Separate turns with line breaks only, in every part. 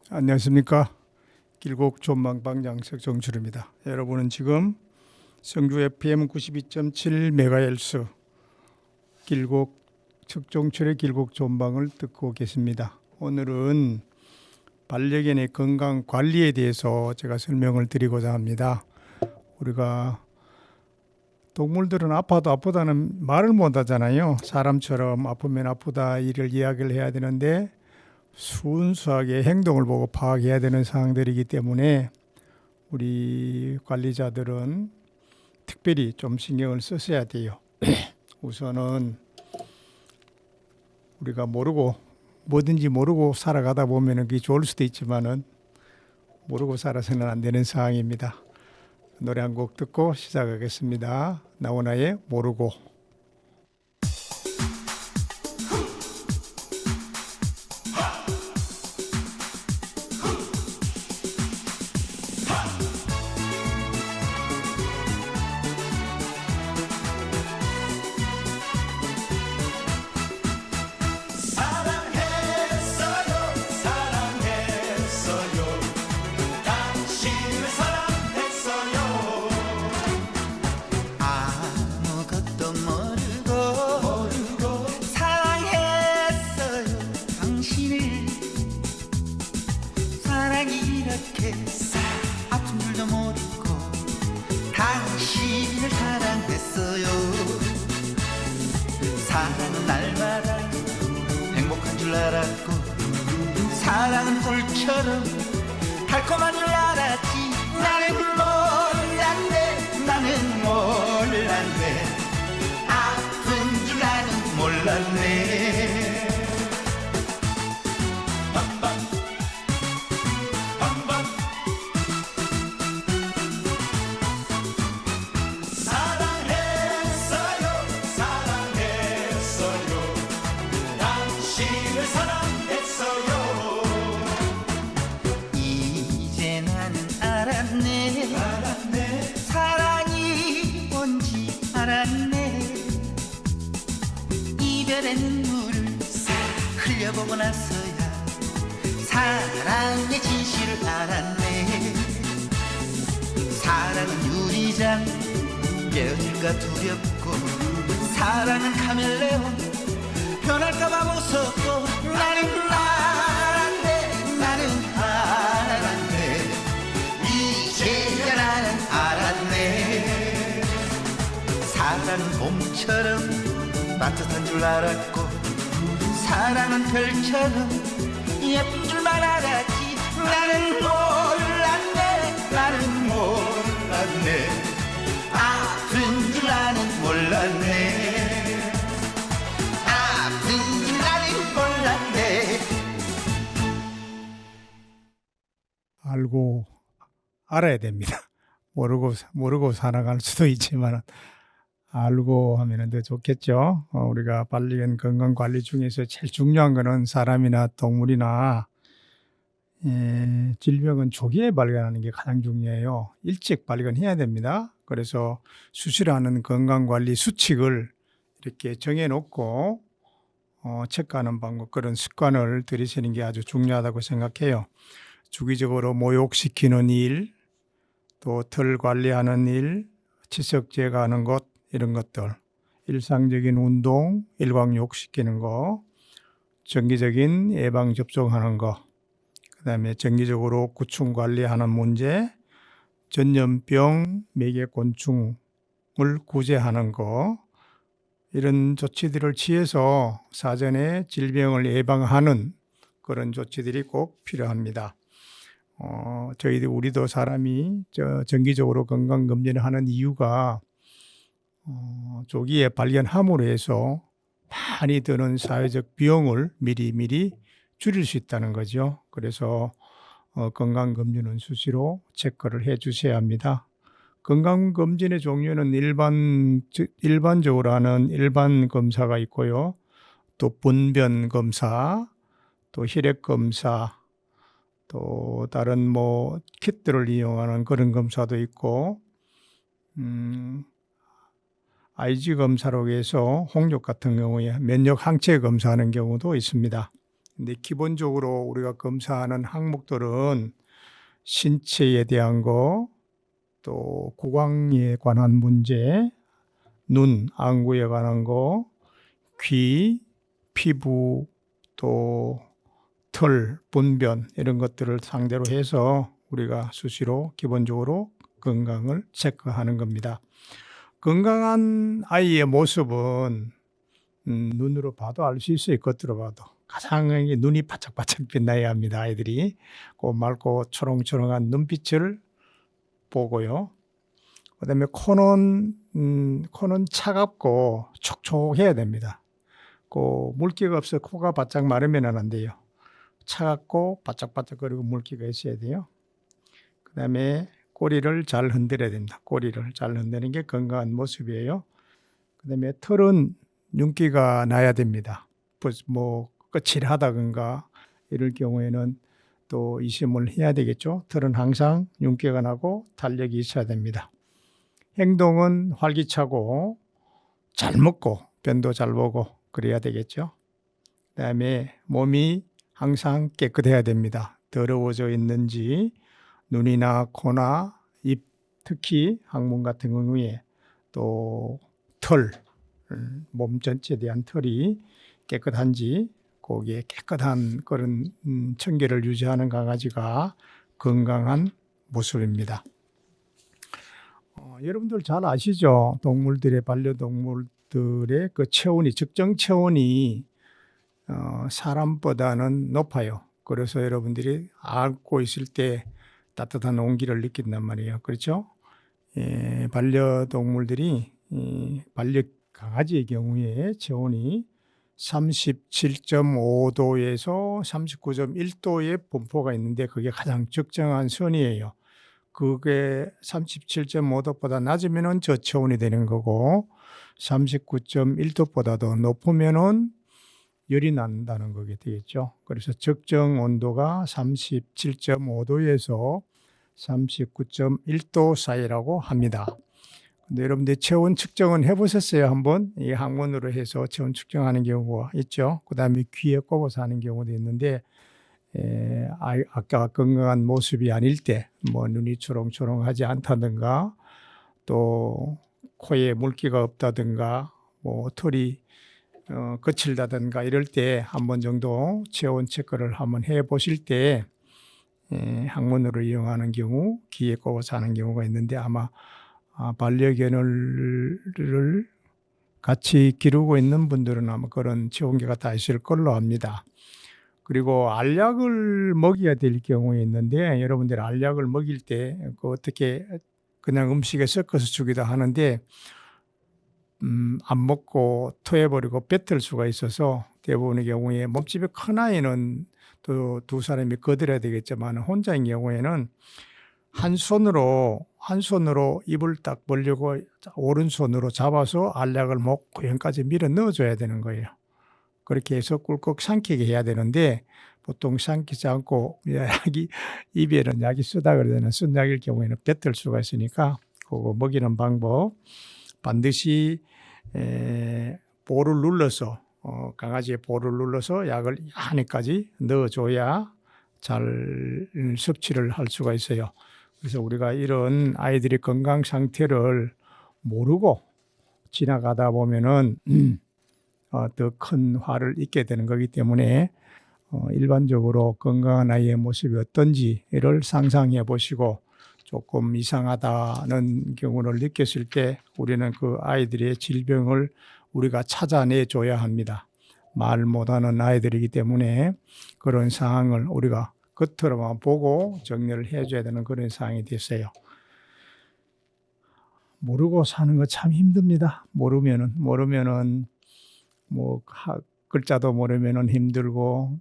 안녕하십니까. 길곡 전망방 양석정출입니다. 여러분은 지금 성주 FM 92.7MHz 길곡 석정출의 길곡 전방을 듣고 계십니다. 오늘은 반려견의 건강 관리에 대해서 제가 설명을 드리고자 합니다. 우리가 동물들은 아파도 아프다는 말을 못 하잖아요. 사람처럼 아프면 아프다 이를 이야기를 해야 되는데 순수하게 행동을 보고 파악해야 되는 상황들이기 때문에 우리 관리자들은 특별히 좀 신경을 썼어야 돼요. 우선은 우리가 뭐든지 모르고 살아가다 보면 그게 좋을 수도 있지만은 모르고 살아서는 안 되는 상황입니다. 노래 한 곡 듣고 시작하겠습니다. 나훈아의 모르고.
아픈 줄도 모르고 당신을 사랑했어요. 사랑은 날마다 행복한 줄 알았고 사랑은 꿀처럼 달콤한 줄 알았지. 나는 몰랐네. 아픈 줄 나는 몰랐네. 이제 나는 알았네. 사랑이 뭔지 알았네. 이별의 눈물을 흘려보고 나서야 사랑의 진실을 알았네. 사랑은 유리장 깨어질까 두렵고 사랑은 카멜레온 변할까봐 무섭고 나는 알았네. 이제야 나는 알았네. 사랑은 봄처럼 따뜻한 줄 알았고 사랑은 별처럼 예쁜 줄만 알았지. 나는 몰랐네. 아픈 줄 나는 몰랐네. 아픈 줄 나는 몰랐네.
알아야 됩니다. 모르고 살아갈 수도 있지만 알고 하면 더 좋겠죠. 우리가 반려견 건강 관리 중에서 제일 중요한 거는 사람이나 동물이나 질병은 조기에 발견하는 게 가장 중요해요. 일찍 발견해야 됩니다. 그래서 수시라는 건강관리 수칙을 이렇게 정해놓고 체크하는 방법, 그런 습관을 들이시는 게 아주 중요하다고 생각해요. 주기적으로 목욕시키는 일, 또 털 관리하는 일, 치석 제거하는 것, 이런 것들, 일상적인 운동, 일광욕시키는 거, 정기적인 예방접종하는 거, 그 다음에 정기적으로 구충 관리하는 문제, 전염병, 매개곤충을 구제하는 거, 이런 조치들을 취해서 사전에 질병을 예방하는 그런 조치들이 꼭 필요합니다. 우리도 사람이 정기적으로 건강검진을 하는 이유가 조기에 발견함으로 해서 많이 드는 사회적 비용을 미리 줄일 수 있다는 거죠. 그래서 건강검진은 수시로 체크를 해 주셔야 합니다. 건강검진의 종류는 일반적으로 하는 일반 검사가 있고요. 또 분변 검사, 또 혈액 검사, 또 다른 킷들을 이용하는 그런 검사도 있고, IG 검사로 해서 홍역 같은 경우에 면역 항체 검사하는 경우도 있습니다. 근데 기본적으로 우리가 검사하는 항목들은 신체에 대한 거, 또 구강에 관한 문제, 눈, 안구에 관한 거, 귀, 피부, 또 털, 분변 이런 것들을 상대로 해서 우리가 수시로 기본적으로 건강을 체크하는 겁니다. 건강한 아이의 모습은 눈으로 봐도 알 수 있어요. 겉으로 봐도. 가장 눈이 바짝바짝 빛나야 합니다. 아이들이 그 맑고 초롱초롱한 눈빛을 보고요. 그다음에 코는 차갑고 촉촉해야 됩니다. 그 물기가 없어 코가 바짝 마르면 안 돼요. 차갑고 바짝바짝거리고 물기가 있어야 돼요. 그다음에 꼬리를 잘 흔들어야 됩니다. 꼬리를 잘 흔드는 게 건강한 모습이에요. 그다음에 털은 윤기가 나야 됩니다. 뭐 거칠하다든가 이럴 경우에는 또 이심을 해야 되겠죠. 털은 항상 윤기가 나고 탄력이 있어야 됩니다. 행동은 활기차고 잘 먹고 변도 잘 보고 그래야 되겠죠. 그다음에 몸이 항상 깨끗해야 됩니다. 더러워져 있는지 눈이나 코나 입, 특히 항문 같은 경우에 또 털, 몸 전체에 대한 털이 깨끗한지 거기에 깨끗한 그런 청결을 유지하는 강아지가 건강한 모습입니다. 여러분들 잘 아시죠? 동물들의 반려동물들의 그 체온이 적정 체온이 사람보다는 높아요. 그래서 여러분들이 안고 있을 때 따뜻한 온기를 느낀단 말이에요. 그렇죠? 반려동물들이 반려 강아지의 경우에 체온이 37.5도에서 39.1도의 분포가 있는데 그게 가장 적정한 선이에요. 그게 37.5도보다 낮으면은 저체온이 되는 거고 39.1도보다도 높으면은 열이 난다는 거게 되겠죠. 그래서 적정 온도가 37.5도에서 39.1도 사이라고 합니다. 근데 여러분들 체온 측정은 해보셨어요? 한번 이 항문으로 해서 체온 측정하는 경우가 있죠. 그 다음에 귀에 꼽아서 하는 경우도 있는데 아까 건강한 모습이 아닐 때 뭐 눈이 초롱초롱하지 않다든가 또 코에 물기가 없다든가 뭐 털이 거칠다든가 이럴 때 한 번 정도 체온 체크를 한번 해 보실 때 항문으로 이용하는 경우 귀에 꼽아서 하는 경우가 있는데 아마 반려견을 같이 기르고 있는 분들은 아마 그런 체온계가 다 있을 걸로 압니다. 그리고 알약을 먹여야 될 경우에 있는데 여러분들 알약을 먹일 때 어떻게 그냥 음식에 섞어서 주기도 하는데 안 먹고 토해버리고 뱉을 수가 있어서 대부분의 경우에 몸집이 큰 아이는 또 두 사람이 거들어야 되겠지만 혼자인 경우에는 한 손으로 입을 딱 벌리고 오른손으로 잡아서 알약을 목 구형까지 밀어 넣어줘야 되는 거예요. 그렇게 해서 꿀꺽 삼키게 해야 되는데 보통 삼키지 않고 입에는 약이 쓰다 그러잖아요. 쓴 약일 경우에는 뱉을 수가 있으니까 그거 먹이는 방법 반드시 볼을 눌러서 강아지의 볼을 눌러서 약을 안에까지 넣어줘야 잘 섭취를 할 수가 있어요. 그래서 우리가 이런 아이들의 건강 상태를 모르고 지나가다 보면은 더 큰 화를 입게 되는 거기 때문에 일반적으로 건강한 아이의 모습이 어떤지를 상상해 보시고 조금 이상하다는 경우를 느꼈을 때 우리는 그 아이들의 질병을 우리가 찾아내 줘야 합니다. 말 못하는 아이들이기 때문에 그런 상황을 우리가 겉으로만 보고 정리를 해줘야 되는 그런 상황이 됐어요. 모르고 사는 거 참 힘듭니다. 모르면은 뭐 글자도 모르면은 힘들고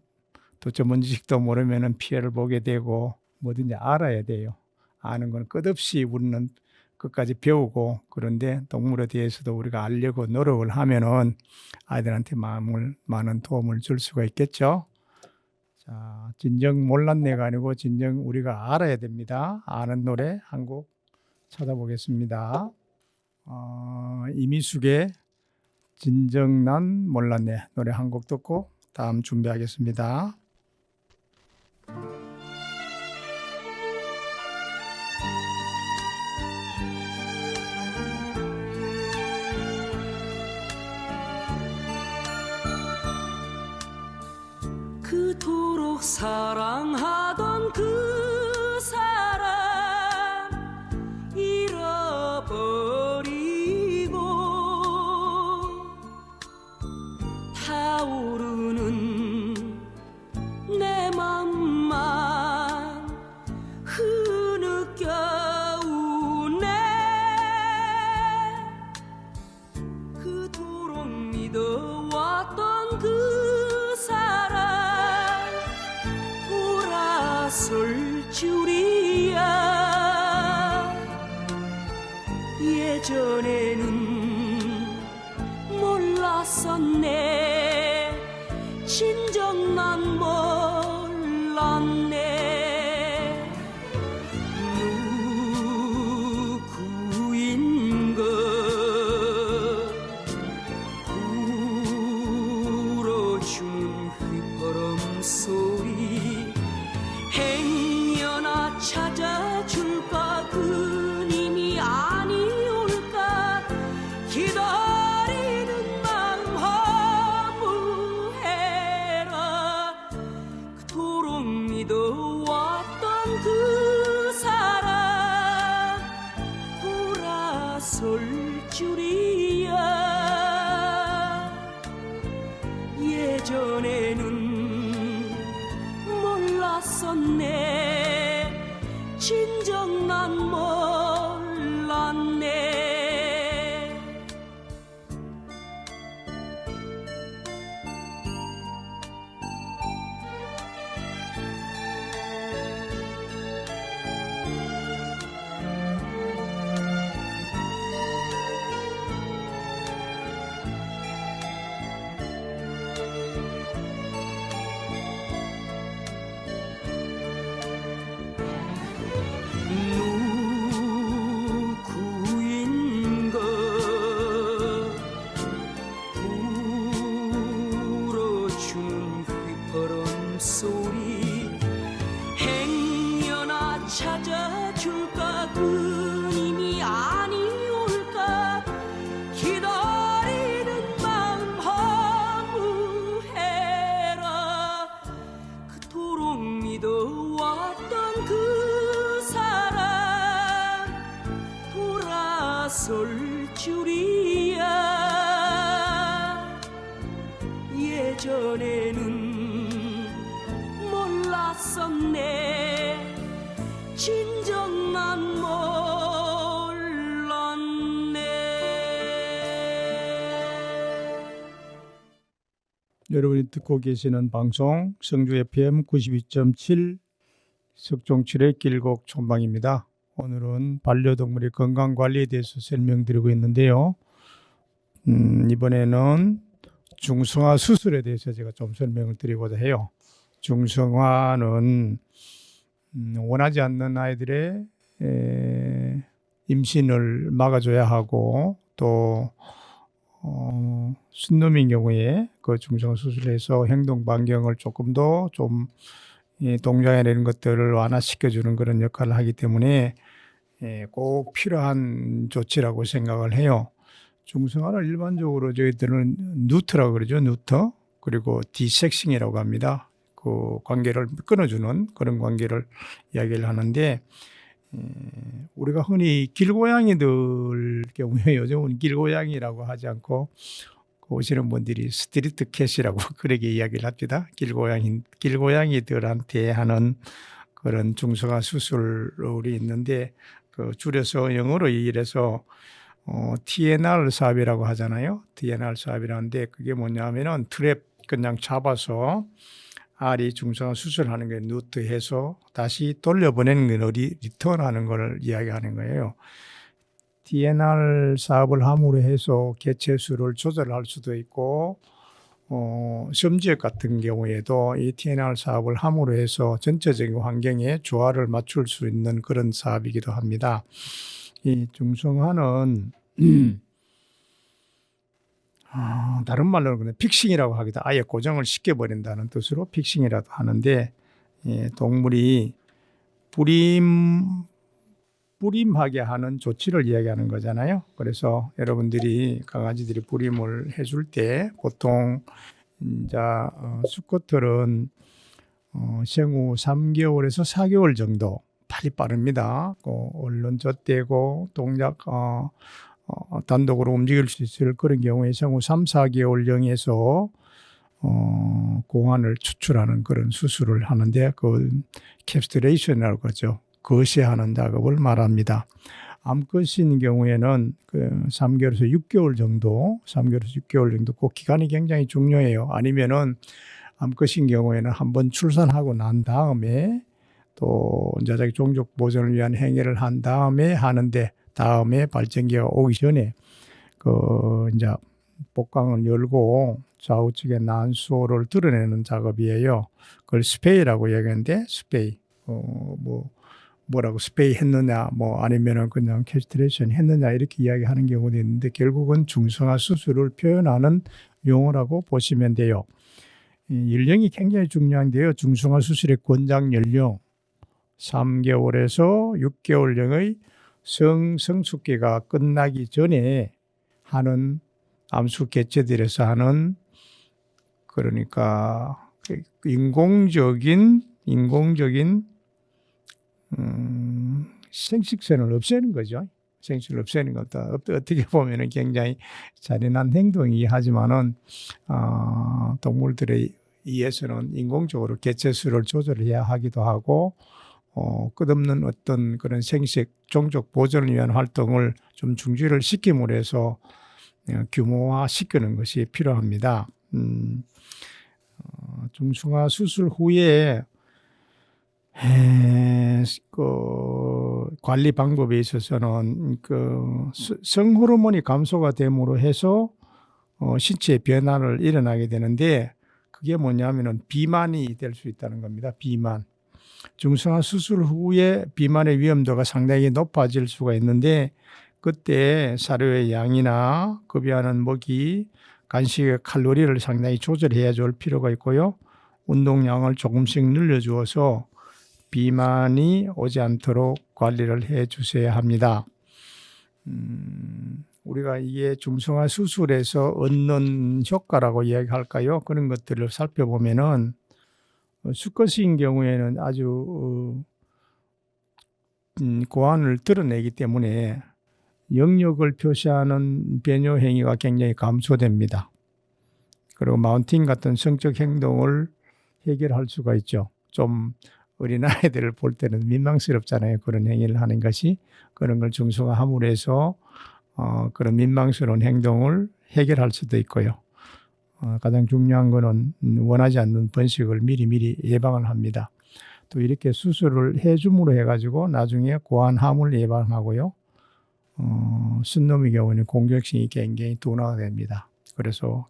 또 전문 지식도 모르면은 피해를 보게 되고 뭐든지 알아야 돼요. 아는 건 끝없이 우리는 끝까지 배우고 그런데 동물에 대해서도 우리가 알려고 노력을 하면은 아이들한테 많은 도움을 줄 수가 있겠죠. 자, 진정 몰랐네가 아니고 진정 우리가 알아야 됩니다. 아는 노래 한 곡 찾아보겠습니다. 이미숙의 진정 난 몰랐네 노래 한 곡 듣고 다음 준비하겠습니다.
그토록 사랑하던 그 사람 잃어버리고 타오르는 내 맘만 흐느껴 우네. 그토록 믿어왔던 그 사람 돌아설 줄이야. 예전에는 몰랐었네. 진정 난 몰랐네. 누구인가 불어주는 휘바람 소리 행여나 찾아줄까. 그님이 아니올까. 기다리는 마음 허무해라. 그토록 믿어왔던 그 사람 돌아설 줄이야. 예전에는 몰랐었네. 진정 난 몰랐네. 누구인가 불어주는 휘바람 소리 행여나 찾아줄까. 그님이 아니올까. 기다리는 마음 허무해라. 그토록 믿어왔던 그 사람 돌아설 줄이야. 예전에는 몰랐었네. 진정 난 몰랐네.
여러분이 듣고 계시는 방송 성주 FM 92.7 석종칠의 길곡 촌방입니다. 오늘은 반려동물의 건강관리에 대해서 설명드리고 있는데요. 이번에는 중성화 수술에 대해서 제가 좀 설명을 드리고자 해요. 중성화는 원하지 않는 아이들의 임신을 막아줘야 하고, 또 순놈인 경우에 그 중성화 수술을 해서 행동 반경을 조금 더 좀 동작해내는 것들을 완화시켜주는 그런 역할을 하기 때문에 꼭 필요한 조치라고 생각을 해요. 중성화를 일반적으로 저희들은 누트라고 그러죠. 누터. 그리고 디섹싱이라고 합니다. 그 관계를 끊어주는 그런 관계를 이야기를 하는데, 우리가 흔히 길고양이들 경우에 요즘은 길고양이라고 하지 않고 오시는 분들이 스트리트 캣이라고 그렇게 이야기를 합니다. 길고양이들한테 하는 그런 중성화 수술이 있는데, 그 줄여서 영어로 이래서 TNR 사업이라고 하잖아요. TNR 사업이라는데 그게 뭐냐면은 트랩 그냥 잡아서 알이 중성화 수술하는 게 누트해서 다시 돌려보내는 게 리턴하는 걸 이야기하는 거예요. TNR 사업을 함으로 해서 개체수를 조절할 수도 있고, 시험지역 같은 경우에도 이 TNR 사업을 함으로 해서 전체적인 환경에 조화를 맞출 수 있는 그런 사업이기도 합니다. 이 중성화는 다른 말로는 그냥 픽싱이라고 하기도 아예 고정을 시켜버린다는 뜻으로 픽싱이라도 하는데 동물이 불임하게 하는 조치를 이야기하는 거잖아요. 그래서 여러분들이 강아지들이 불임을 해줄 때 보통 이제 수컷들은 생후 3개월에서 4개월 정도 빨리 빠릅니다. 얼른 젖대고 동작 단독으로 움직일 수 있을 그런 경우에 생후 3, 4개월령에서 고환을 추출하는 그런 수술을 하는데 그 캡스트레이션이라고 그러죠. 거시하는 작업을 말합니다. 암컷인 경우에는 그 3개월에서 6개월 정도 그 기간이 굉장히 중요해요. 아니면은 암컷인 경우에는 한번 출산하고 난 다음에 또 자기 종족 보존을 위한 행위를 한 다음에 하는데 다음에 발전기가 오기 전에 그 이제 복강을 열고 좌우측에 난수호를 드러내는 작업이에요. 그걸 스페이라고 얘기하는데 스페이 뭐라고 스페이 했느냐 아니면은 그냥 캐스트레이션 했느냐 이렇게 이야기하는 경우도 있는데 결국은 중성화 수술을 표현하는 용어라고 보시면 돼요. 연령이 굉장히 중요한데요. 중성화 수술의 권장 연령 3개월에서 6개월령의 성숙기가 끝나기 전에 하는 암수 개체들에서 하는 그러니까 인공적인 생식선을 없애는 거죠. 생식을 없애는 것도 어떻게 보면은 굉장히 잔인한 행동이긴 하지만은 동물들에 의해서는 인공적으로 개체수를 조절해야 하기도 하고 끝없는 어떤 그런 생식 종족 보존을 위한 활동을 좀 중지를 시킴으로 해서 규모화 시키는 것이 필요합니다. 중성화 수술 후에 그 관리 방법에 있어서는 그 성호르몬이 감소가 됨으로 해서 신체의 변화를 일어나게 되는데 그게 뭐냐면은 비만이 될 수 있다는 겁니다. 비만. 중성화 수술 후에 비만의 위험도가 상당히 높아질 수가 있는데 그때 사료의 양이나 급여하는 먹이, 간식의 칼로리를 상당히 조절해야 줄 필요가 있고요. 운동량을 조금씩 늘려주어서 비만이 오지 않도록 관리를 해 주셔야 합니다. 우리가 이게 중성화 수술에서 얻는 효과라고 이야기할까요? 그런 것들을 살펴보면은 수컷인 경우에는 아주 고환을 드러내기 때문에 영역을 표시하는 배뇨 행위가 굉장히 감소됩니다. 그리고 마운팅 같은 성적 행동을 해결할 수가 있죠. 좀 어린아이들을 볼 때는 민망스럽잖아요. 그런 행위를 하는 것이. 그런 걸 중성화함으로 해서 그런 민망스러운 행동을 해결할 수도 있고요. 가장 중요한 거는 원하지 않는 번식을 미리 예방을 합니다. 또 이렇게 수술을 해줌으로 해가지고 나중에 고환함을 예방하고요. 순놈의 경우는 공격성이 굉장히 둔화가 됩니다. 그래서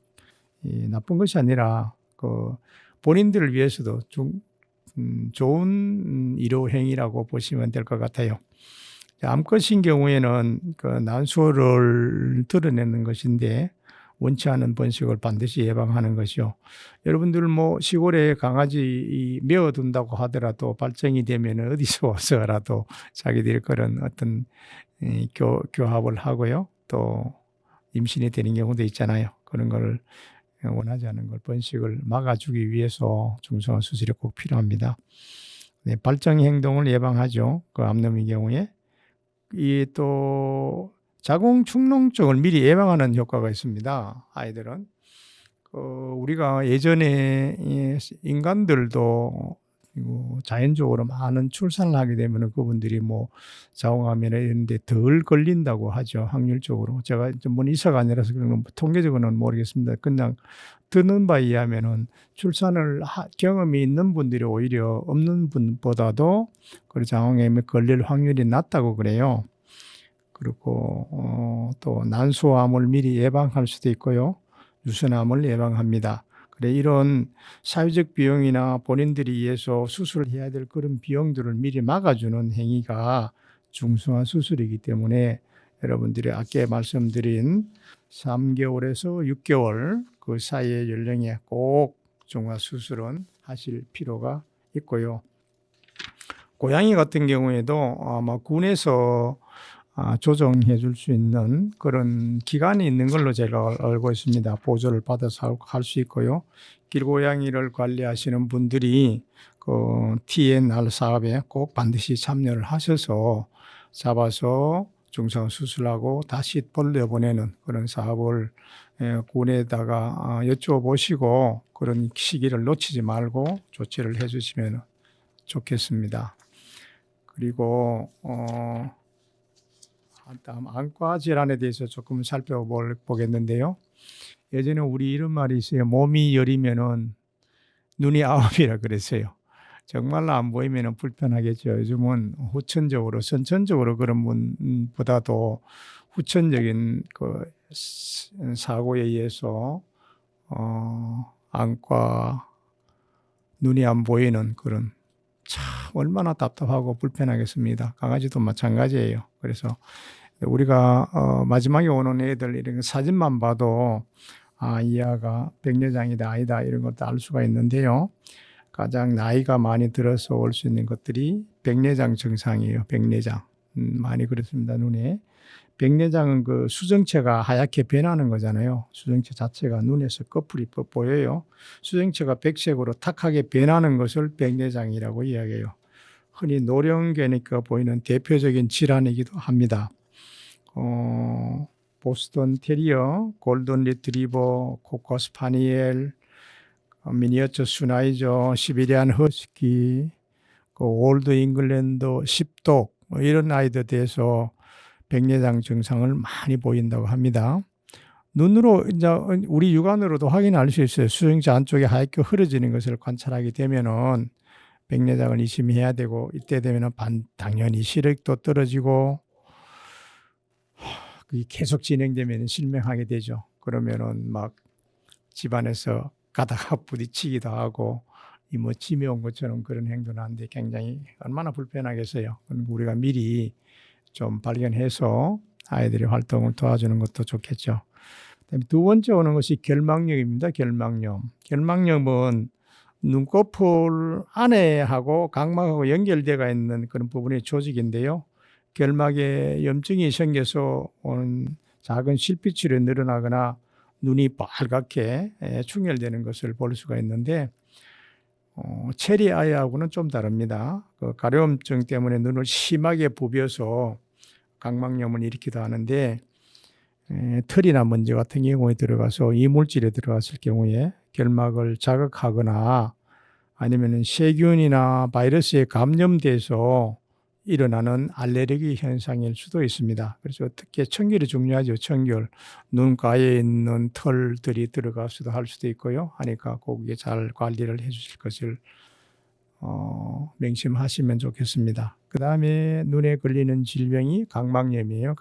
나쁜 것이 아니라 그 본인들을 위해서도 좋은 의료 행위라고 보시면 될 것 같아요. 암컷인 경우에는 그 난수호를 드러내는 것인데 원치 않은 번식을 반드시 예방하는 것이요. 여러분들 시골에 강아지 메어둔다고 하더라도 발정이 되면 어디서 와서라도 자기들이 그런 어떤 교합을 하고요. 또 임신이 되는 경우도 있잖아요. 그런 걸 원하지 않은 걸 번식을 막아주기 위해서 중성화 수술이 꼭 필요합니다. 발정 행동을 예방하죠. 그 암놈의 경우에 이 또 자궁 축농증을 미리 예방하는 효과가 있습니다. 아이들은 우리가 예전에 인간들도 자연적으로 많은 출산을 하게 되면 그분들이 자궁암이나 이런 데 덜 걸린다고 하죠. 확률적으로. 제가 전문 의사가 아니라서 그런 건 통계적으로는 모르겠습니다. 그냥 듣는 바에 의하면은 출산을 경험이 있는 분들이 오히려 없는 분보다도 그 자궁암에 걸릴 확률이 낮다고 그래요. 그리고 또 난소암을 미리 예방할 수도 있고요. 유선암을 예방합니다. 그래 이런 사회적 비용이나 본인들이 위해서 수술을 해야 될 그런 비용들을 미리 막아주는 행위가 중성화 수술이기 때문에 여러분들이 아까 말씀드린 3개월에서 6개월 그 사이의 연령에 꼭 중화 수술은 하실 필요가 있고요. 고양이 같은 경우에도 아마 군에서 조정해 줄 수 있는 그런 기간이 있는 걸로 제가 알고 있습니다. 보조를 받아서 할 수 있고요. 길고양이를 관리하시는 분들이 그 TNR 사업에 꼭 반드시 참여를 하셔서 잡아서 중성 수술하고 다시 돌려보내는 그런 사업을 군에다가 여쭤보시고 그런 시기를 놓치지 말고 조치를 해 주시면 좋겠습니다. 그리고 다음 안과 질환에 대해서 조금 살펴보겠는데요. 예전에 우리 이런 말이 있어요. 몸이 열이면은 눈이 아홉이라 그랬어요. 정말로 안 보이면 불편하겠죠. 요즘은 후천적으로, 선천적으로 그런 분보다도 후천적인 그 사고에 의해서 안과 눈이 안 보이는 그런 참 얼마나 답답하고 불편하겠습니다. 강아지도 마찬가지예요. 그래서 우리가 마지막에 오는 애들 이런 사진만 봐도 이 아가 백내장이다 아니다 이런 것도 알 수가 있는데요. 가장 나이가 많이 들어서 올 수 있는 것들이 백내장 증상이에요. 백내장 많이 그렇습니다. 눈에 백내장은 그 수정체가 하얗게 변하는 거잖아요. 수정체 자체가 눈에서 꺼풀이 보여요. 수정체가 백색으로 탁하게 변하는 것을 백내장이라고 이야기해요. 흔히 노령견이가 보이는 대표적인 질환이기도 합니다. 보스턴 테리어, 골든 리트리버, 코커 스파니엘, 미니어처 수나이저, 시베리안 허스키, 올드 잉글랜드 십독 이런 아이들 대해서 백내장 증상을 많이 보인다고 합니다. 눈으로 이제 우리 육안으로도 확인할 수 있어요. 수정체 안쪽에 하얗게 흐려지는 것을 관찰하게 되면은 백내장을 의심해야 되고 이때 되면은 당연히 시력도 떨어지고 그게 계속 진행되면 실명하게 되죠. 그러면은 막 집안에서 가다가 부딪히기도 하고 이 뭐 짐이 온 것처럼 그런 행동을 하는데 굉장히 얼마나 불편하겠어요. 우리가 미리 좀 발견해서 아이들의 활동을 도와주는 것도 좋겠죠. 두 번째 오는 것이 결막염입니다. 결막염은 눈꺼풀 안에하고 각막하고 연결되어 있는 그런 부분의 조직인데요. 결막에 염증이 생겨서 오는 작은 실핏줄이 늘어나거나 눈이 빨갛게 충혈되는 것을 볼 수가 있는데 체리 아이하고는 좀 다릅니다. 그 가려움증 때문에 눈을 심하게 부벼서 각막염을 일으키기도 하는데 털이나 먼지 같은 경우에 들어가서 이물질에 들어갔을 경우에 결막을 자극하거나 아니면 세균이나 바이러스에 감염돼서 일어나는 알레르기 현상일 수도 있습니다. 그래서 특히 청결이 중요하죠. 청결. 눈가에 있는 털들이 들어가서도 할 수도 있고요. 하니까 거기에 잘 관리를 해 주실 것을 명심하시면 좋겠습니다. 그 다음에 눈에 걸리는 질병이 각막염이에요.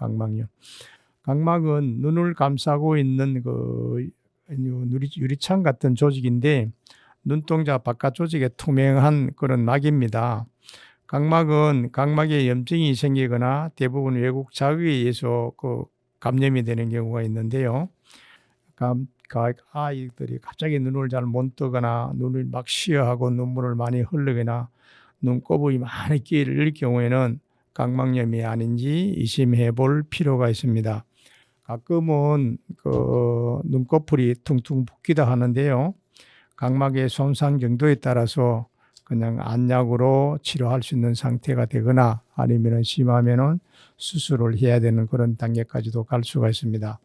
각막은 눈을 감싸고 있는 그 유리창 같은 조직인데 눈동자 바깥 조직에 투명한 그런 막입니다. 각막은 각막에 염증이 생기거나 대부분 외국 자극에 의해서 그 감염이 되는 경우가 있는데요. 아이들이 갑자기 눈을 잘 못 뜨거나 눈을 막 쉬어하고 눈물을 많이 흘리거나 눈꺼풀이 많이 끼일 경우에는 각막염이 아닌지 의심해 볼 필요가 있습니다. 가끔은 그 눈꺼풀이 퉁퉁 붓기도 하는데요. 각막의 손상 정도에 따라서 그냥 안약으로 치료할 수 있는 상태가 되거나 아니면 심하면은 수술을 해야 되는 그런 단계까지도 갈 수가 있습니다.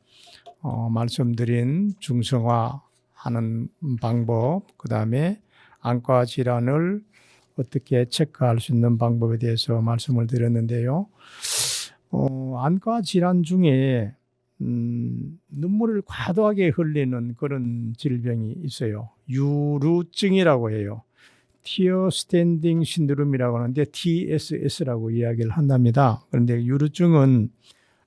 말씀드린 중성화하는 방법, 그 다음에 안과 질환을 어떻게 체크할 수 있는 방법에 대해서 말씀을 드렸는데요. 안과 질환 중에 눈물을 과도하게 흘리는 그런 질병이 있어요. 유루증이라고 해요. Tear Standing Syndrome이라고 하는데 TSS라고 이야기를 한답니다. 그런데 유루증은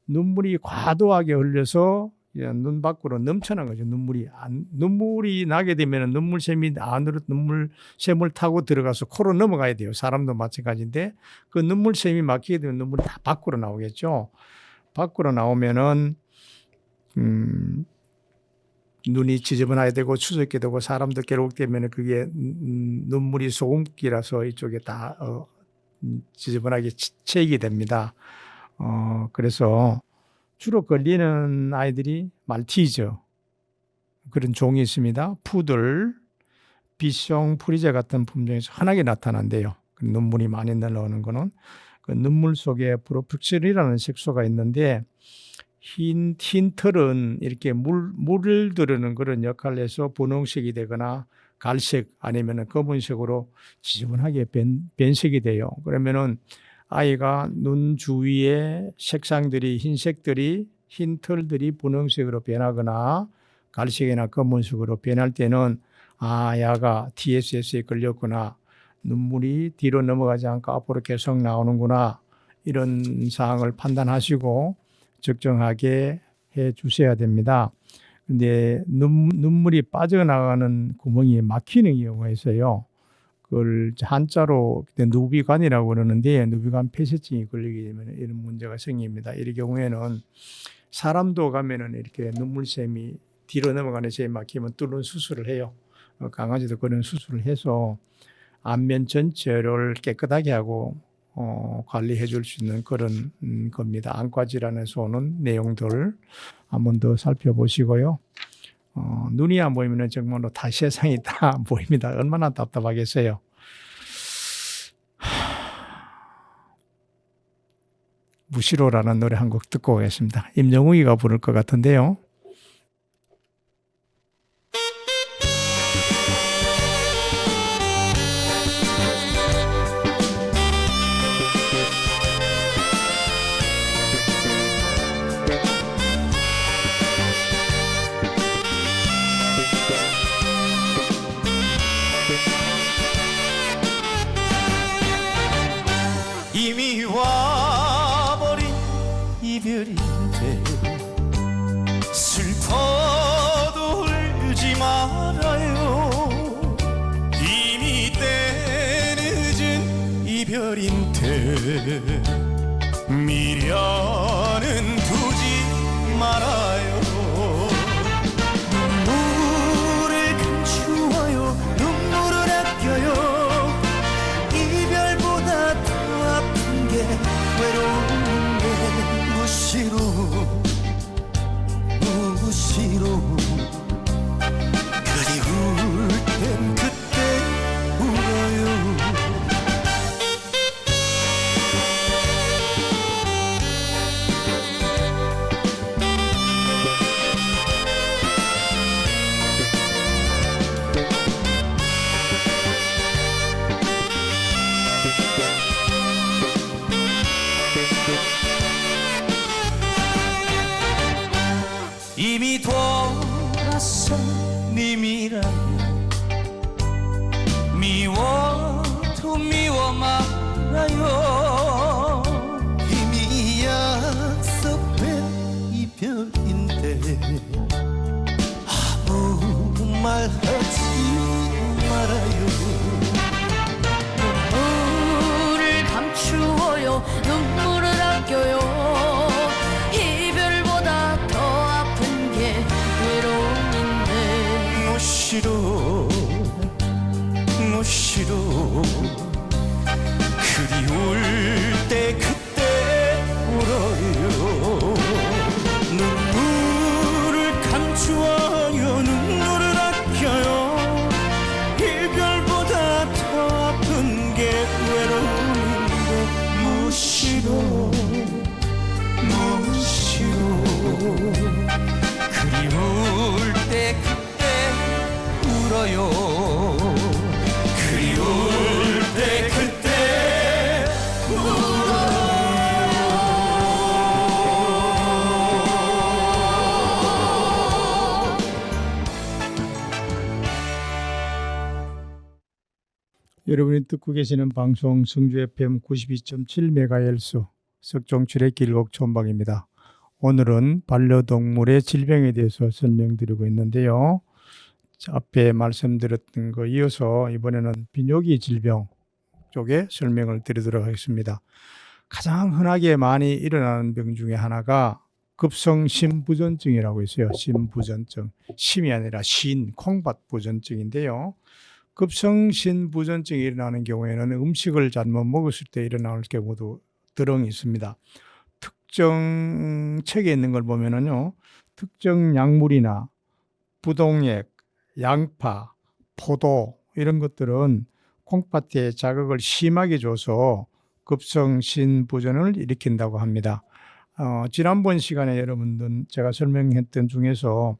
눈물이 과도하게 흘려서 눈 밖으로 넘쳐난 거죠. 눈물이 나게 되면 눈물샘이 안으로 눈물샘을 타고 들어가서 코로 넘어가야 돼요. 사람도 마찬가지인데 그 눈물샘이 막히게 되면 눈물이 다 밖으로 나오겠죠. 밖으로 나오면은 눈이 지저분하게 되고 추석게 되고 사람도 괴롭되면 그게 눈물이 소금기라서 이쪽에 다 지저분하게 채이게 됩니다. 그래서 주로 걸리는 아이들이 말티즈 그런 종이 있습니다. 푸들, 비숑, 프리제 같은 품종에서 흔하게 나타난대요. 눈물이 많이 날라오는 거는 그 눈물 속에 프로픽셀이라는 색소가 있는데 흰 털은 이렇게 물을 들으는 그런 역할을 해서 분홍색이 되거나 갈색 아니면 검은색으로 지저분하게 변색이 돼요. 그러면은 아이가 눈 주위에 색상들이 흰색들이 흰 털들이 분홍색으로 변하거나 갈색이나 검은색으로 변할 때는 야가 TSS에 걸렸구나. 눈물이 뒤로 넘어가지 않고 앞으로 계속 나오는구나. 이런 사항을 판단하시고 적정하게 해 주셔야 됩니다. 근데 눈물이 빠져나가는 구멍이 막히는 경우가 있어요. 그걸 한자로 누비관이라고 그러는데 누비관 폐쇄증이 걸리게 되면 이런 문제가 생깁니다. 이런 경우에는 사람도 가면은 이렇게 눈물샘이 뒤로 넘어가는 셈이 막히면 뚫는 수술을 해요. 강아지도 그런 수술을 해서 안면 전체를 깨끗하게 하고 관리해 줄 수 있는 그런 겁니다. 안과 질환에서 오는 내용들 한번 더 살펴보시고요. 눈이 안 보이면 정말로 다 세상이 다 보입니다. 얼마나 답답하겠어요. 무시로라는 노래 한 곡 듣고 오겠습니다. 임영웅이가 부를 것 같은데요.
이미 와버린 이별인데 슬퍼도 울지 말아요. 이미 때늦은 이별인데 미련은 두지 말아요. 눈물을 감추어요. 눈물을 아껴요. 이별보다 더 아픈 게 외로운데 무시로 그리울 땐 그때 울어요. 이미 돌아선 님이라면 미워도 미워 말아요. 이미 약속된 이별인데 아무 말 하지 말아요.
눈물을 감추어요. 눈물을 아껴요. 이별보다 더 아픈 게 외로움인데
무시로 그리울 때 그때 울어요. 눈물을 감추어요. 눈물을 아껴요. 이별보다 더 아픈 게 외로움인데 무시로 그리울 때 그때 울어요. 그리울 때 그때
여러분이 듣고 계시는 방송 성주 FM 92.7MHz 석종 출애길곡 촌방입니다. 오늘은 반려동물의 질병에 대해서 설명드리고 있는데요. 앞에 말씀드렸던 거 이어서 이번에는 비뇨기 질병 쪽에 설명을 드리도록 하겠습니다. 가장 흔하게 많이 일어나는 병 중에 하나가 급성 신부전증이라고 있어요. 신부전증. 심이 아니라 콩팥 부전증인데요. 급성 신부전증이 일어나는 경우에는 음식을 잘못 먹었을 때 일어날 경우도 드렁 있습니다. 특정 책에 있는 걸 보면은요, 특정 약물이나 부동액, 양파, 포도 이런 것들은 콩팥에 자극을 심하게 줘서 급성 신부전을 일으킨다고 합니다. 지난번 시간에 여러분들 제가 설명했던 중에서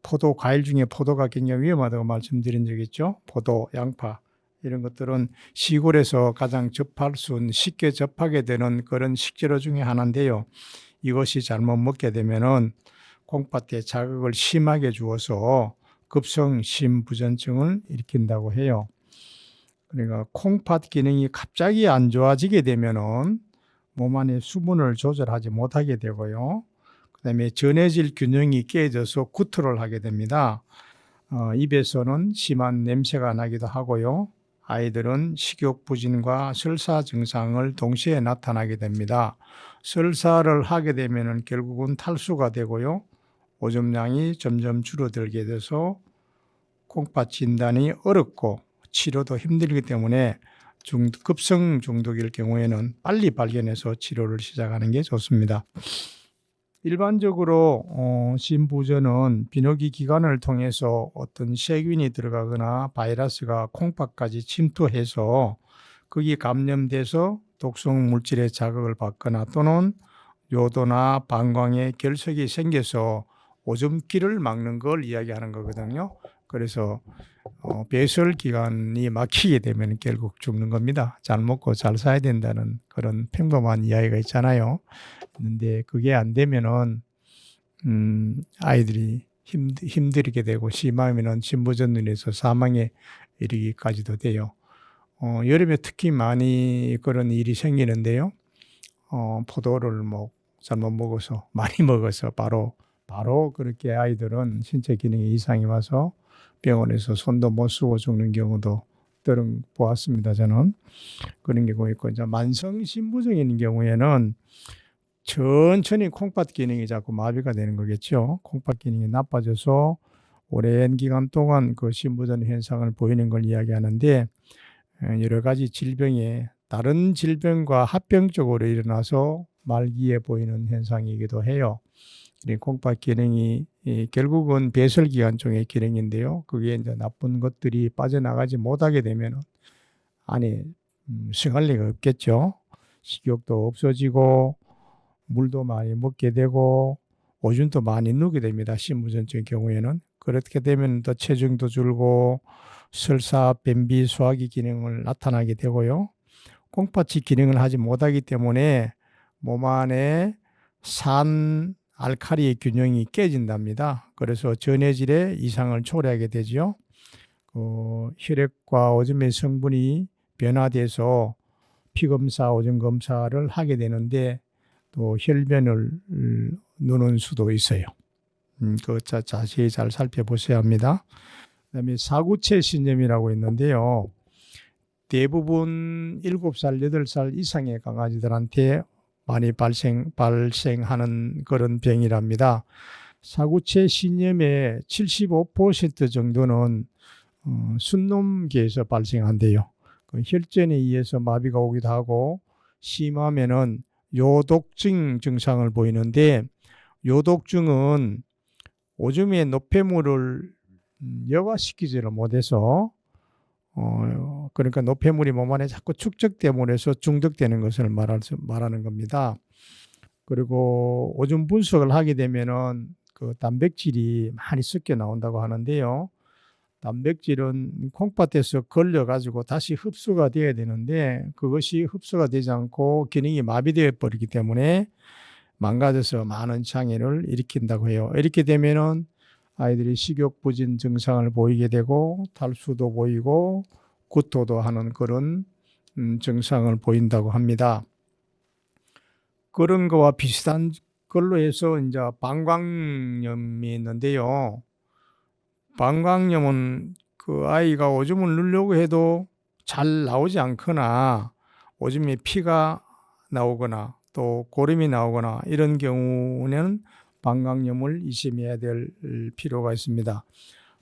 포도, 과일 중에 포도가 굉장히 위험하다고 말씀드린 적 있죠. 포도, 양파 이런 것들은 시골에서 가장 접할 수 있는, 쉽게 접하게 되는 그런 식재료 중에 하나인데요. 이것이 잘못 먹게 되면은 콩팥에 자극을 심하게 주어서 급성 신부전증을 일으킨다고 해요. 그러니까 콩팥 기능이 갑자기 안 좋아지게 되면은 몸 안에 수분을 조절하지 못하게 되고요. 그다음에 전해질 균형이 깨져서 구토를 하게 됩니다. 입에서는 심한 냄새가 나기도 하고요. 아이들은 식욕부진과 설사 증상을 동시에 나타나게 됩니다. 설사를 하게 되면은 결국은 탈수가 되고요. 오줌량이 점점 줄어들게 돼서 콩팥 진단이 어렵고 치료도 힘들기 때문에 급성 중독일 경우에는 빨리 발견해서 치료를 시작하는 게 좋습니다. 일반적으로 신부전은 비뇨기 기관을 통해서 어떤 세균이 들어가거나 바이러스가 콩팥까지 침투해서 거기 감염돼서 독성 물질의 자극을 받거나 또는 요도나 방광에 결석이 생겨서 오줌기를 막는 걸 이야기하는 거거든요. 그래서 배설기관이 막히게 되면 결국 죽는 겁니다. 잘 먹고 잘 살아야 된다는 그런 평범한 이야기가 있잖아요. 그런데 그게 안 되면은 아이들이 힘들게 되고 심하면은 신부전으로 인해서 사망에 이르기까지도 돼요. 여름에 특히 많이 그런 일이 생기는데요. 포도를 잘못 먹어서 많이 먹어서 바로 그렇게 아이들은 신체 기능에 이상이 와서 병원에서 손도 못 쓰고 죽는 경우도 들은 보았습니다. 저는 그런 경우 있고, 이제 만성 신부전인 경우에는 천천히 콩팥 기능이 자꾸 마비가 되는 거겠죠. 콩팥 기능이 나빠져서 오랜 기간 동안 그 신부전 현상을 보이는 걸 이야기하는데, 여러 가지 질병에 다른 질병과 합병적으로 일어나서 말기에 보이는 현상이기도 해요. 콩팥 기능이 결국은 배설기관 쪽의 기능인데요. 그게 이제 나쁜 것들이 빠져나가지 못하게 되면 안에 생활리가 없겠죠. 식욕도 없어지고 물도 많이 먹게 되고 오줌도 많이 누게 됩니다. 신부전증의 경우에는. 그렇게 되면 또 체중도 줄고 설사, 변비, 소화기 기능을 나타나게 되고요. 콩팥이 기능을 하지 못하기 때문에 몸 안에 산, 알칼리의 균형이 깨진답니다. 그래서 전해질에 이상을 초래하게 되죠. 혈액과 오줌의 성분이 변화돼서 피검사, 오줌검사를 하게 되는데 또 혈변을 누는 수도 있어요. 그거 자세히 잘 살펴보셔야 합니다. 그다음에 사구체 신염이라고 있는데요. 대부분 7살, 8살 이상의 강아지들한테 많이 발생하는 그런 병이랍니다. 사구체 신염의 75% 정도는 순놈계에서 발생한대요. 그 혈전에 의해서 마비가 오기도 하고 심하면은 요독증 증상을 보이는데, 요독증은 오줌의 노폐물을 여과시키지를 못해서 그러니까 노폐물이 몸 안에 자꾸 축적됨으로 해서 중독되는 것을 말하는 겁니다. 그리고 오줌 분석을 하게 되면은 그 단백질이 많이 섞여 나온다고 하는데요. 단백질은 콩팥에서 걸려가지고 다시 흡수가 되어야 되는데 그것이 흡수가 되지 않고 기능이 마비되어 버리기 때문에 망가져서 많은 장애를 일으킨다고 해요. 이렇게 되면은 아이들이 식욕부진 증상을 보이게 되고 탈수도 보이고 구토도 하는 그런 증상을 보인다고 합니다. 그런 거와 비슷한 걸로 해서 이제 방광염이 있는데요. 방광염은 그 아이가 오줌을 누려고 해도 잘 나오지 않거나 오줌에 피가 나오거나 또 고름이 나오거나 이런 경우는 방광염을 의심해야 될 필요가 있습니다.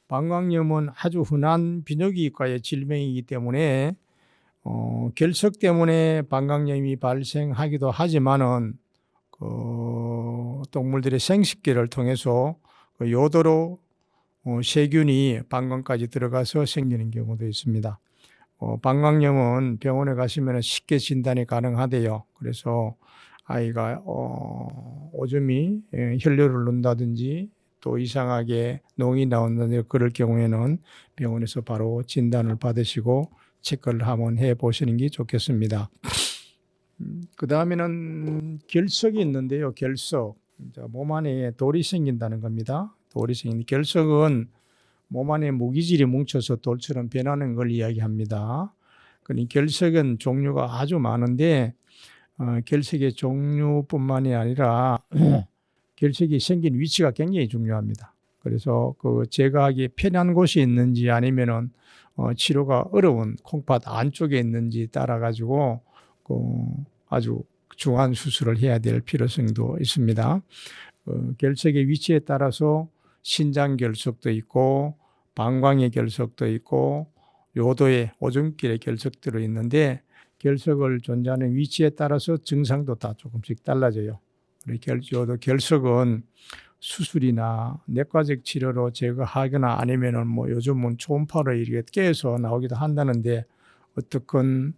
방광염은 아주 흔한 비뇨기과의 질병이기 때문에 결석 때문에 방광염이 발생하기도 하지만은 동물들의 생식기를 통해서 요도로 세균이 방광까지 들어가서 생기는 경우도 있습니다. 방광염은 병원에 가시면 쉽게 진단이 가능하대요. 그래서 아이가 오줌이 혈뇨를 넣는다든지 또 이상하게 농이 나온다든지 그럴 경우에는 병원에서 바로 진단을 받으시고 체크를 한번 해보시는 게 좋겠습니다. 그 다음에는 결석이 있는데요. 결석. 몸 안에 돌이 생긴다는 겁니다. 돌이 생긴 결석은 몸 안에 무기질이 뭉쳐서 돌처럼 변하는 걸 이야기합니다. 그러니 결석은 종류가 아주 많은데 결석의 종류뿐만이 아니라 결석이 생긴 위치가 굉장히 중요합니다. 그래서 제거하기 편한 곳이 있는지 아니면은 치료가 어려운 콩팥 안쪽에 있는지 따라 가지고 아주 중한 수술을 해야 될 필요성도 있습니다. 결석의 위치에 따라서 신장 결석도 있고 방광의 결석도 있고 요도의 오줌길의 결석들이 있는데 결석을 존재하는 위치에 따라서 증상도 다 조금씩 달라져요. 요도 결석은 수술이나 내과적 치료로 제거하거나 아니면은 요즘은 초음파로 이렇게 깨서 나오기도 한다는데 어떻건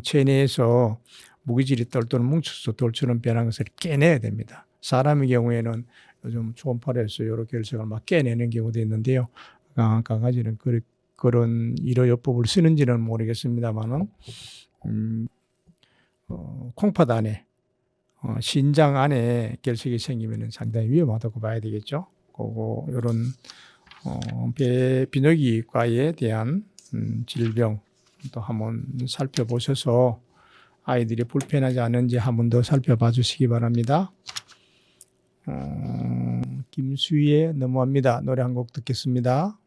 체내에서 무기질이 떨떠는 뭉쳐서 돌처럼 변한 것을 깨내야 됩니다. 사람의 경우에는 요즘 초음파로 해서 여러 결석을 막 깨내는 경우도 있는데요. 강아지는 그런 이로요법을 쓰는지는 모르겠습니다만은 콩팥 안에 신장 안에 결석이 생기면 상당히 위험하다고 봐야 되겠죠. 이런 비뇨기과에 대한 질병 또 한번 살펴보셔서 아이들이 불편하지 않은지 한 번 더 살펴봐 주시기 바랍니다. 김수희의 너무합니다. 노래 한 곡 듣겠습니다.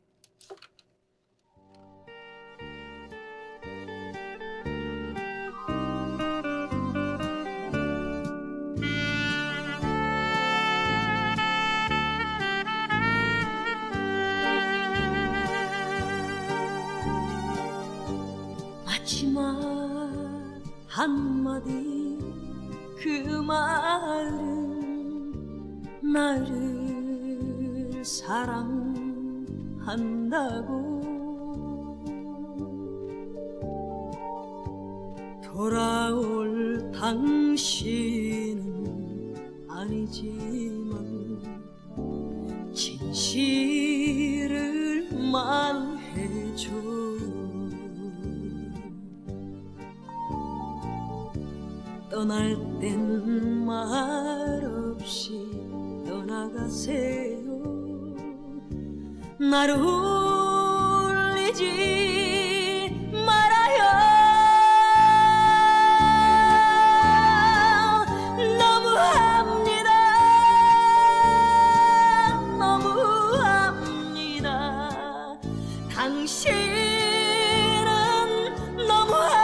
마지막 한마디 그 말은 나를 사랑한다고 돌아올 당신은 아니지만 진실을 말해줘요. 떠날 땐 말없이 떠나가세요. 나를 울리지 말아요. 너무합니다. 너무합니다. 당신은 너무합니다.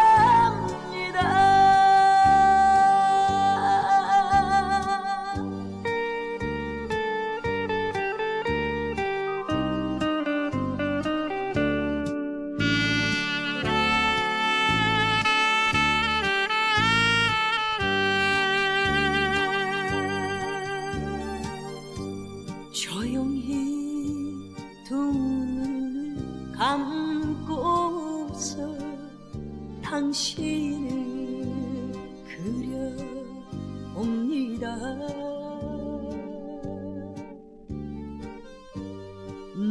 조용히 두 눈을 감고서 당신을 그려봅니다.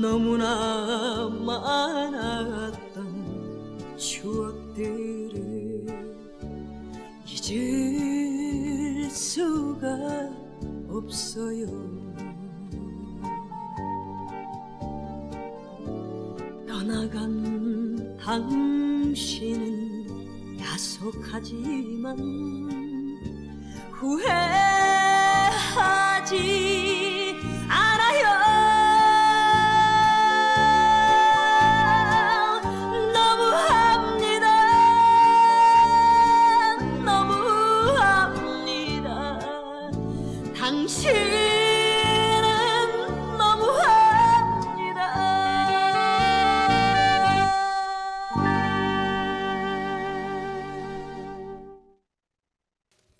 너무나 많았던 추억들을 잊을 수가 없어요. 떠나간 당신은 야속하지만 후회하지 않아요. 너무합니다. 너무합니다.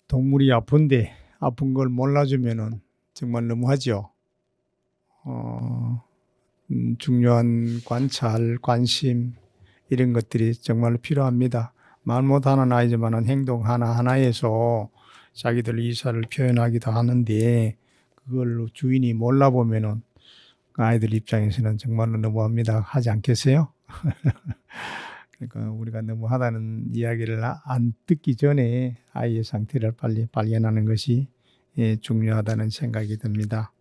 동물이 아픈데 아픈 걸 몰라주면은 정말 너무하죠. 중요한 관찰, 관심 이런 것들이 정말로 필요합니다. 말 못하는 아이지만은 행동 하나하나에서 자기들 의사를 표현하기도 하는데 그걸 주인이 몰라보면은 그 아이들 입장에서는 정말로 너무합니다. 하지 않겠어요? 그러니까 우리가 너무하다는 이야기를 안 듣기 전에 아이의 상태를 빨리 발견하는 것이 중요하다는 생각이 듭니다.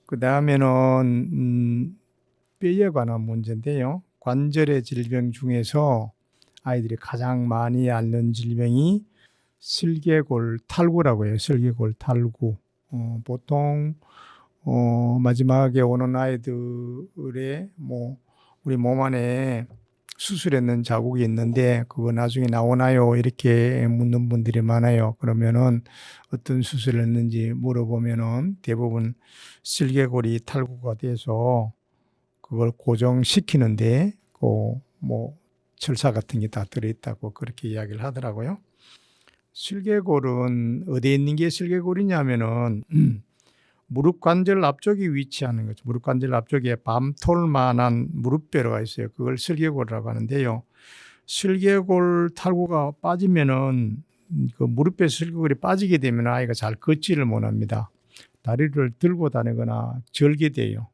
그 다음에는 뼈에 관한 문제인데요. 관절의 질병 중에서 아이들이 가장 많이 앓는 질병이 슬개골 탈구라고 해요. 슬개골 탈구. 보통 마지막에 오는 아이들의 우리 몸 안에 수술했는 자국이 있는데 그거 나중에 나오나요? 이렇게 묻는 분들이 많아요. 그러면은 어떤 수술을 했는지 물어보면은 대부분 슬개골이 탈구가 돼서 그걸 고정시키는데 철사 같은 게 다 들어있다고 그렇게 이야기를 하더라고요. 슬개골은 어디에 있는 게 슬개골이냐면은 무릎 관절 앞쪽에 위치하는 거죠. 무릎 관절 앞쪽에 밤톨만한 무릎뼈가 있어요. 그걸 슬개골이라고 하는데요. 슬개골 탈구가 빠지면은 그 무릎뼈 슬개골이 빠지게 되면 아이가 잘 걷지를 못합니다. 다리를 들고 다니거나 절게 돼요.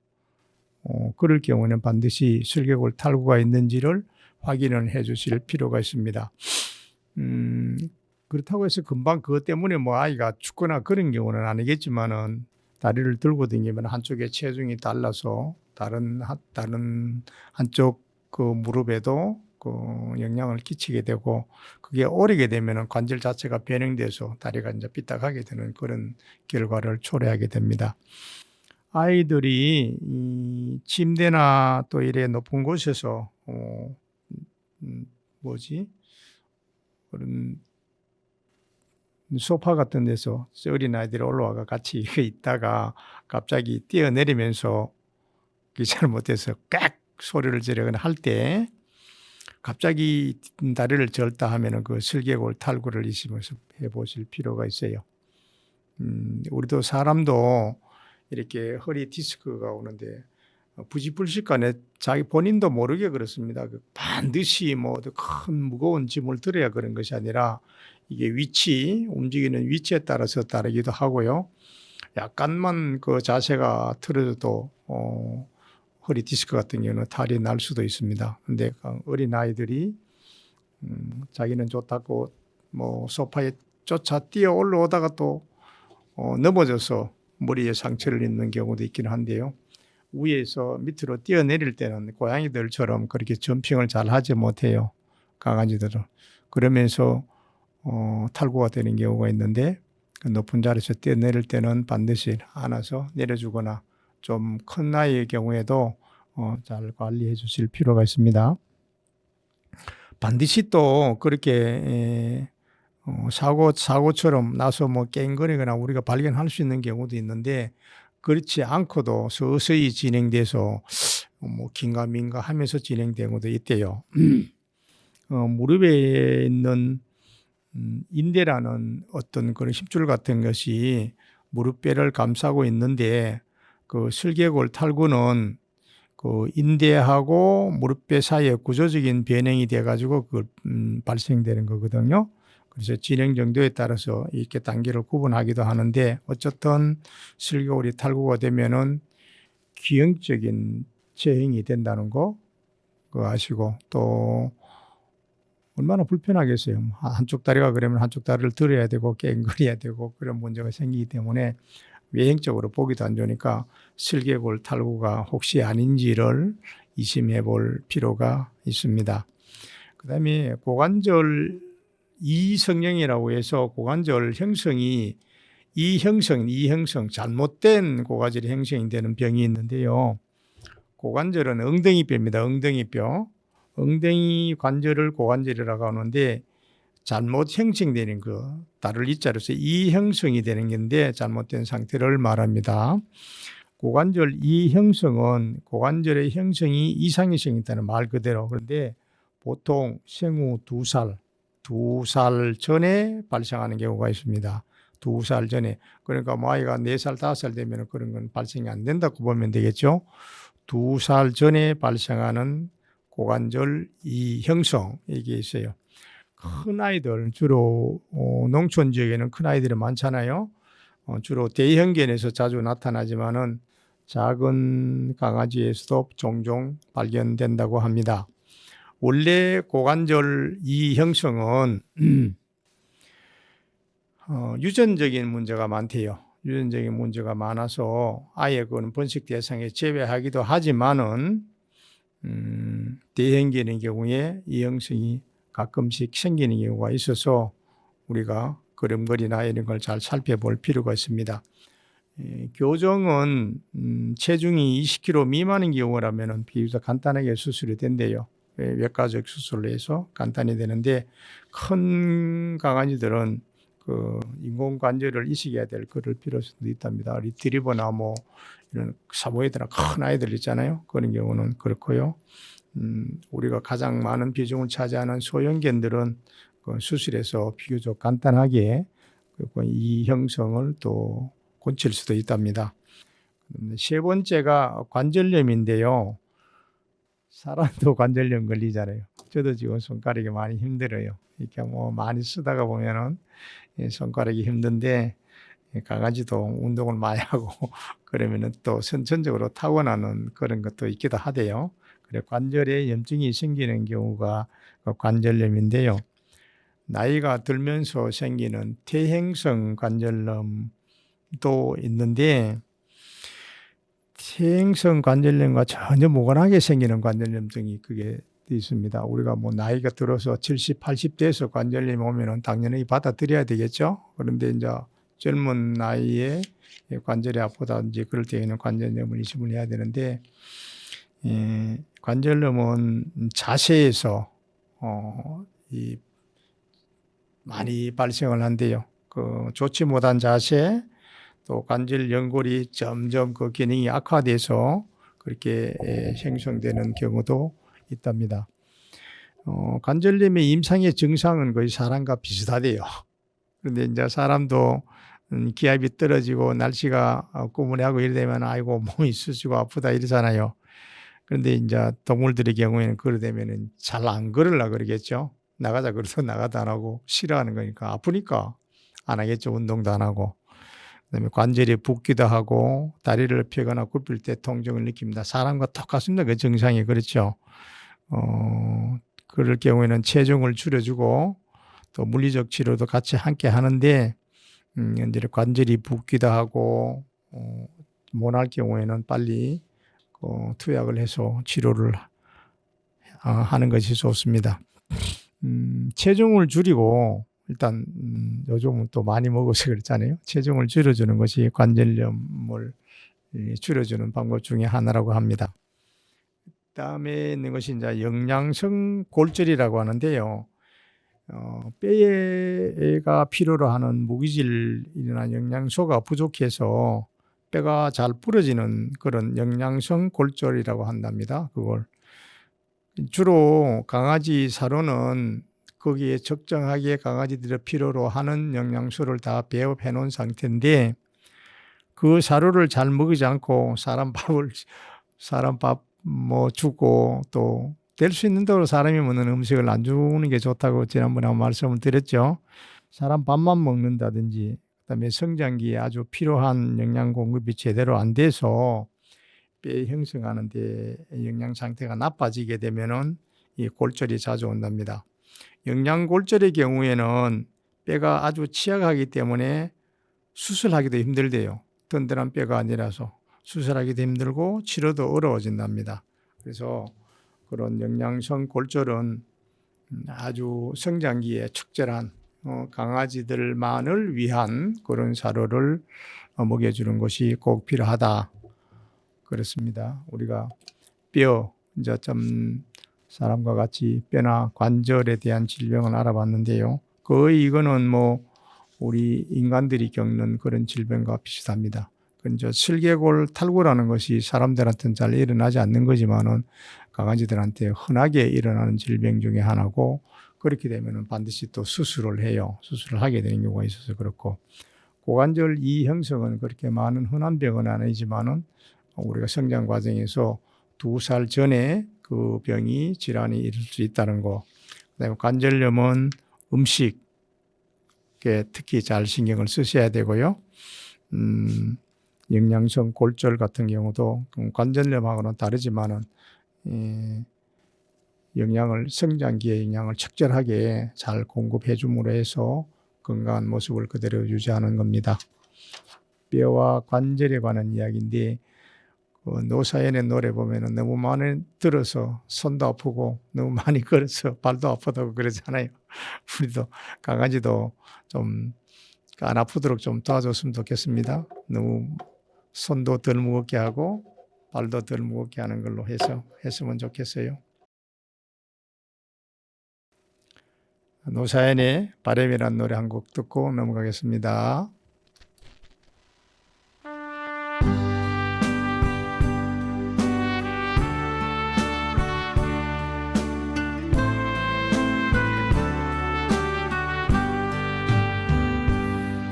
그럴 경우는 반드시 슬개골 탈구가 있는지를 확인을 해 주실 필요가 있습니다. 그렇다고 해서 금방 그것 때문에 아이가 죽거나 그런 경우는 아니겠지만은 다리를 들고 다니면 한쪽에 체중이 달라서 다른 한쪽 그 무릎에도 그 영향을 끼치게 되고 그게 오래게 되면 관절 자체가 변형돼서 다리가 이제 삐딱하게 되는 그런 결과를 초래하게 됩니다. 아이들이 이 침대나 또 이래 높은 곳에서 그런 소파 같은 데서 어린 아이들이 올라와가 같이 있다가 갑자기 뛰어내리면서 잘못해서 깍 소리를 지르거나 할 때 갑자기 다리를 절다 하면은 그 슬개골 탈구를 있으면서 해보실 필요가 있어요. 우리도 사람도 이렇게 허리 디스크가 오는데 부지불식간에 자기 본인도 모르게 그렇습니다. 반드시 큰 무거운 짐을 들어야 그런 것이 아니라 이게 움직이는 위치에 따라서 다르기도 하고요. 약간만 그 자세가 틀어져도 허리 디스크 같은 경우는 탈이 날 수도 있습니다. 근데 어린 아이들이 자기는 좋다고 소파에 쫓아 뛰어 올라오다가 또 넘어져서 머리에 상처를 입는 경우도 있긴 한데요. 위에서 밑으로 뛰어내릴 때는 고양이들처럼 그렇게 점핑을 잘 하지 못해요. 강아지들은. 그러면서 탈구가 되는 경우가 있는데 그 높은 자리에서 뛰어내릴 때는 반드시 안아서 내려주거나 좀 큰 아이의 경우에도 잘 관리해 주실 필요가 있습니다. 반드시 또 그렇게 사고처럼 나서 깽거리거나 우리가 발견할 수 있는 경우도 있는데 그렇지 않고도 서서히 진행돼서 긴가민가 하면서 진행되는 경우도 있대요. 무릎에 있는 인대라는 어떤 그런 힘줄 같은 것이 무릎뼈를 감싸고 있는데 그 슬개골 탈구는 그 인대하고 무릎뼈 사이에 구조적인 변형이 돼가지고 발생되는 거거든요. 그래서 진행 정도에 따라서 이렇게 단계를 구분하기도 하는데 어쨌든 슬개골이 탈구가 되면은 기형적인 재행이 된다는 거 그거 아시고 또 얼마나 불편하겠어요. 한쪽 다리가 그러면 한쪽 다리를 들어야 되고 깽거려야 되고 그런 문제가 생기기 때문에 외형적으로 보기도 안 좋으니까 슬개골 탈구가 혹시 아닌지를 의심해 볼 필요가 있습니다. 그 다음에 고관절 이성형이라고 해서 고관절 형성이 이형성 잘못된 고관절이 형성이 되는 병이 있는데요. 고관절은 엉덩이뼈입니다. 엉덩이뼈. 엉덩이 관절을 고관절이라고 하는데 잘못 형성되는 거 다를 이자로서 이형성이 되는 건데 잘못된 상태를 말합니다. 고관절 이형성은 고관절의 형성이 이상형성이 있다는 말 그대로. 그런데 보통 생후 2살 2살 전에 발생하는 경우가 있습니다. 2살 전에. 그러니까 뭐 아이가 4살, 5살 되면 그런 건 발생이 안 된다고 보면 되겠죠. 2살 전에 발생하는 고관절 이형성 이게 있어요. 큰 아이들 주로 농촌 지역에는 큰 아이들이 많잖아요. 주로 대형견에서 자주 나타나지만은 작은 강아지에서도 종종 발견된다고 합니다. 원래 고관절 이형성은 유전적인 문제가 많대요. 유전적인 문제가 많아서 아예 그건 번식 대상에 제외하기도 하지만은 대형견의 경우에 이 형성이 가끔씩 생기는 경우가 있어서 우리가 걸음걸이나 이런 걸 잘 살펴볼 필요가 있습니다. 교정은 체중이 20kg 미만인 경우라면 비교적 간단하게 수술이 된대요. 외과적 수술을 해서 간단히 되는데 큰 강아지들은 그 인공관절을 이식해야 될 그럴 필요성도 있답니다. 리트리버나 뭐 이런 사모예드나 큰 아이들 있잖아요. 그런 경우는 그렇고요. 우리가 가장 많은 비중을 차지하는 소형견들은 그 수술해서 비교적 간단하게 이 형성을 또 고칠 수도 있답니다. 세 번째가 관절염인데요. 사람도 관절염 걸리잖아요. 저도 지금 손가락이 많이 힘들어요. 이렇게 뭐 많이 쓰다가 보면은 손가락이 힘든데 강아지도 운동을 많이 하고 그러면은 또 선천적으로 타고나는 그런 것도 있기도 하대요. 그래 관절에 염증이 생기는 경우가 관절염인데요. 나이가 들면서 생기는 퇴행성 관절염도 있는데 퇴행성 관절염과 전혀 무관하게 생기는 관절염증이 그게 있습니다. 우리가 뭐 나이가 들어서 70, 80대에서 관절염이 오면은 당연히 받아들여야 되겠죠. 그런데 이제 젊은 나이에 관절이 아프다든지 그럴 때에는 관절염을 의심을 해야 되는데 관절염은 자세에서 많이 발생을 한대요. 그 좋지 못한 자세, 또 관절 연골이 점점 그 기능이 악화돼서 그렇게 형성되는 경우도 있답니다. 관절염의 임상의 증상은 거의 사람과 비슷하대요. 그런데 이제 사람도 기압이 떨어지고 날씨가 꾸물하고 이러되면 아이고 몸이 쑤시고 아프다 이러잖아요. 그런데 이제 동물들의 경우에는 그러되면은 잘 안 걸으려고 그러겠죠. 나가자 그래도 나가도 안 하고 싫어하는 거니까 아프니까 안 하겠죠. 운동도 안 하고. 그다음에 관절이 붓기도 하고 다리를 펴거나 굽힐 때 통증을 느낍니다. 사람과 똑같습니다. 그 증상이 그렇죠. 그럴 경우에는 체중을 줄여주고 또 물리적 치료도 같이 함께 하는데 이제 관절이 붓기도 하고 못할 경우에는 빨리 투약을 해서 치료를 하는 것이 좋습니다. 체중을 줄이고 일단 요즘은 또 많이 먹어서 그렇잖아요. 체중을 줄여주는 것이 관절염을 줄여주는 방법 중에 하나라고 합니다. 그다음에 있는 것이 이제 영양성 골절이라고 하는데요. 뼈가 필요로 하는 무기질이나 영양소가 부족해서 뼈가 잘 부러지는 그런 영양성 골절이라고 한답니다. 그걸 주로 강아지 사료는 거기에 적정하게 강아지들이 필요로 하는 영양소를 다 배합해 놓은 상태인데 그 사료를 잘 먹이지 않고 사람 밥 뭐 주고 또 될 수 있는 대로 사람이 먹는 음식을 안 주는 게 좋다고 지난번에 말씀을 드렸죠. 사람 밥만 먹는다든지 그다음에 성장기에 아주 필요한 영양 공급이 제대로 안 돼서 뼈 형성하는 데 영양 상태가 나빠지게 되면은 이 골절이 자주 온답니다. 영양 골절의 경우에는 뼈가 아주 취약하기 때문에 수술하기도 힘들대요. 든든한 뼈가 아니라서 수술하기도 힘들고 치료도 어려워진답니다. 그래서 그런 영양성 골절은 아주 성장기에 적절한 강아지들만을 위한 그런 사료를 먹여주는 것이 꼭 필요하다. 그렇습니다. 우리가 뼈, 이제 좀 사람과 같이 뼈나 관절에 대한 질병을 알아봤는데요. 거의 이거는 뭐 우리 인간들이 겪는 그런 질병과 비슷합니다. 이제 슬개골 탈구라는 것이 사람들한테는 잘 일어나지 않는 거지만은 강아지들한테 흔하게 일어나는 질병 중에 하나고 그렇게 되면 반드시 또 수술을 해요. 수술을 하게 되는 경우가 있어서 그렇고, 고관절 이 형성은 그렇게 많은 흔한 병은 아니지만은 우리가 성장 과정에서 2살 전에 그 병이 질환이 이룰 수 있다는 거. 그다음에 관절염은 음식에 특히 잘 신경을 쓰셔야 되고요. 영양성 골절 같은 경우도 관절염하고는 다르지만은 성장기의 영양을 적절하게 잘 공급해 줌으로 해서 건강한 모습을 그대로 유지하는 겁니다. 뼈와 관절에 관한 이야기인데, 노사연의 노래 보면은 너무 많이 들어서 손도 아프고 너무 많이 걸어서 발도 아프다고 그러잖아요. 우리도 강아지도 좀 안 아프도록 좀 도와줬으면 좋겠습니다. 너무 손도 덜 무겁게 하고 발도 덜 무겁게 하는 걸로 해서 했으면 좋겠어요. 노사연의 바람이라는 노래 한 곡 듣고 넘어가겠습니다.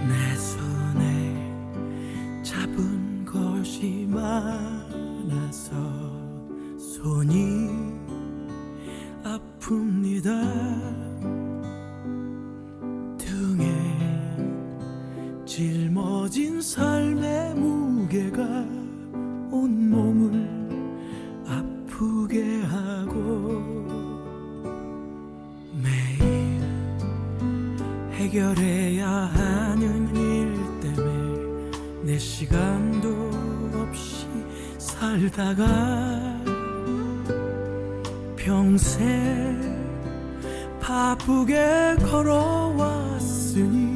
내 손에 잡은 것이 많아서 손이 아픕니다. 짊어진 삶의 무게가 온몸을 아프게 하고 매일 해결해야 하는 일 때문에 내 시간도 없이 살다가 평생 바쁘게 걸어왔으니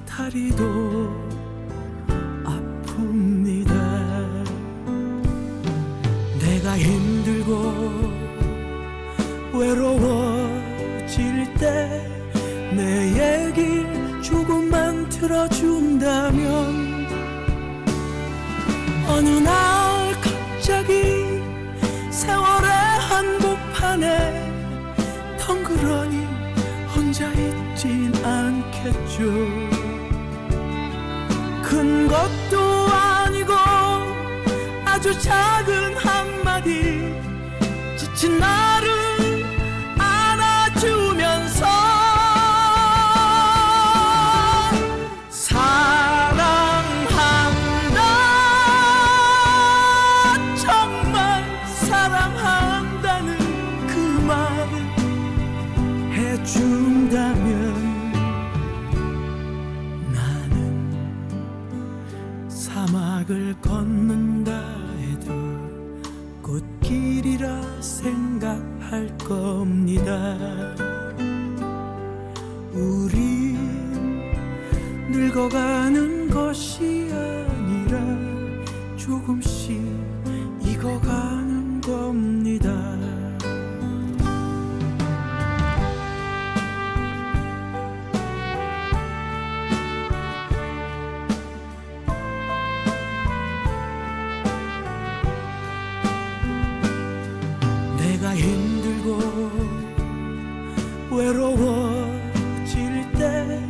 다리도 아픕니다. 내가 힘들고 외로워질 때 내 얘기 조금만 들어준다면 어느 날 갑자기 세월의 한복판에 덩그러니 혼자 있진 않겠죠. 큰 것도 아니고 아주 작은 한마디 지친 나를 안아주면서 사랑한다, 정말 사랑한다는 그 말을 해준다면 사막을 걷는다 해도 꽃길이라 생각할 겁니다. 우린 늙어가는 것이 아니라 조금씩 익어가는 겁니다. 내가 힘들고 외로워질 때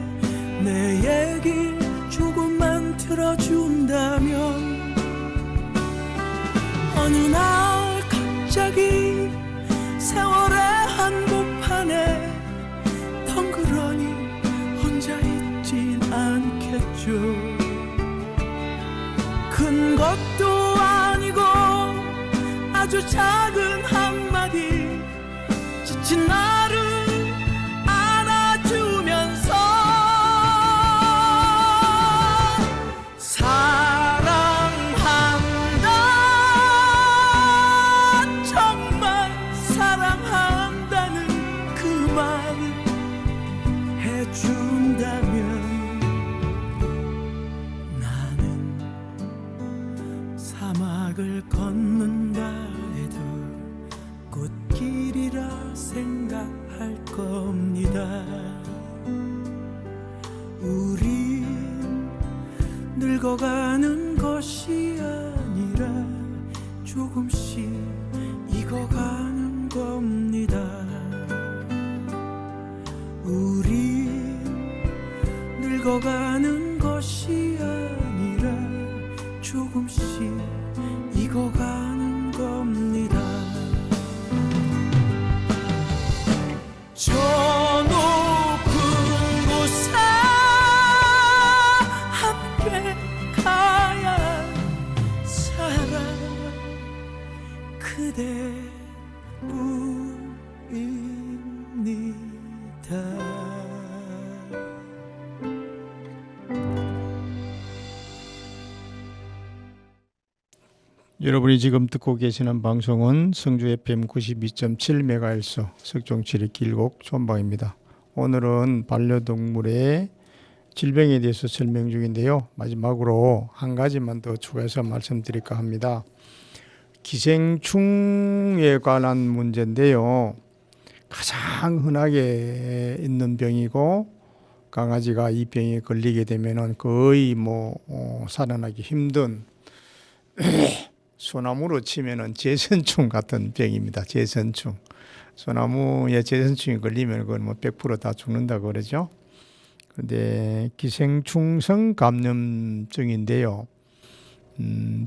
내 얘기 조금만 들어준다면 어느 날 갑자기 세월의 한복판에 덩그러니 혼자 있진 않겠죠. 큰 것도 아니고 아주 작은 한마디 지친 나를 안아주면서 사랑한다, 정말 사랑한다는 그 말을 해준다면 나는 사막을 걷는다 해도 꽃길이라 생각할 겁니다. 우린 늙어가는 것이 아니라 조금씩 익어가는 겁니다. 우리 늙어가는 것이 아니라 조금씩 익어가는 겁니다. 저 높은 곳에 함께 가야 살아 그대뿐입니다.
여러분이 지금 듣고 계시는 방송은 성주 FM 92.7MHz 석종칠의 길곡 전방입니다. 오늘은 반려동물의 질병에 대해서 설명 중인데요. 마지막으로 한 가지만 더 추가해서 말씀드릴까 합니다. 기생충에 관한 문제인데요. 가장 흔하게 있는 병이고 강아지가 이 병에 걸리게 되면 거의 살아나기 힘든 소나무로 치면은 제선충 같은 병입니다. 제선충. 소나무에 제선충이 걸리면 그건 100%다 죽는다 그러죠. 그런데 기생충성 감염증인데요.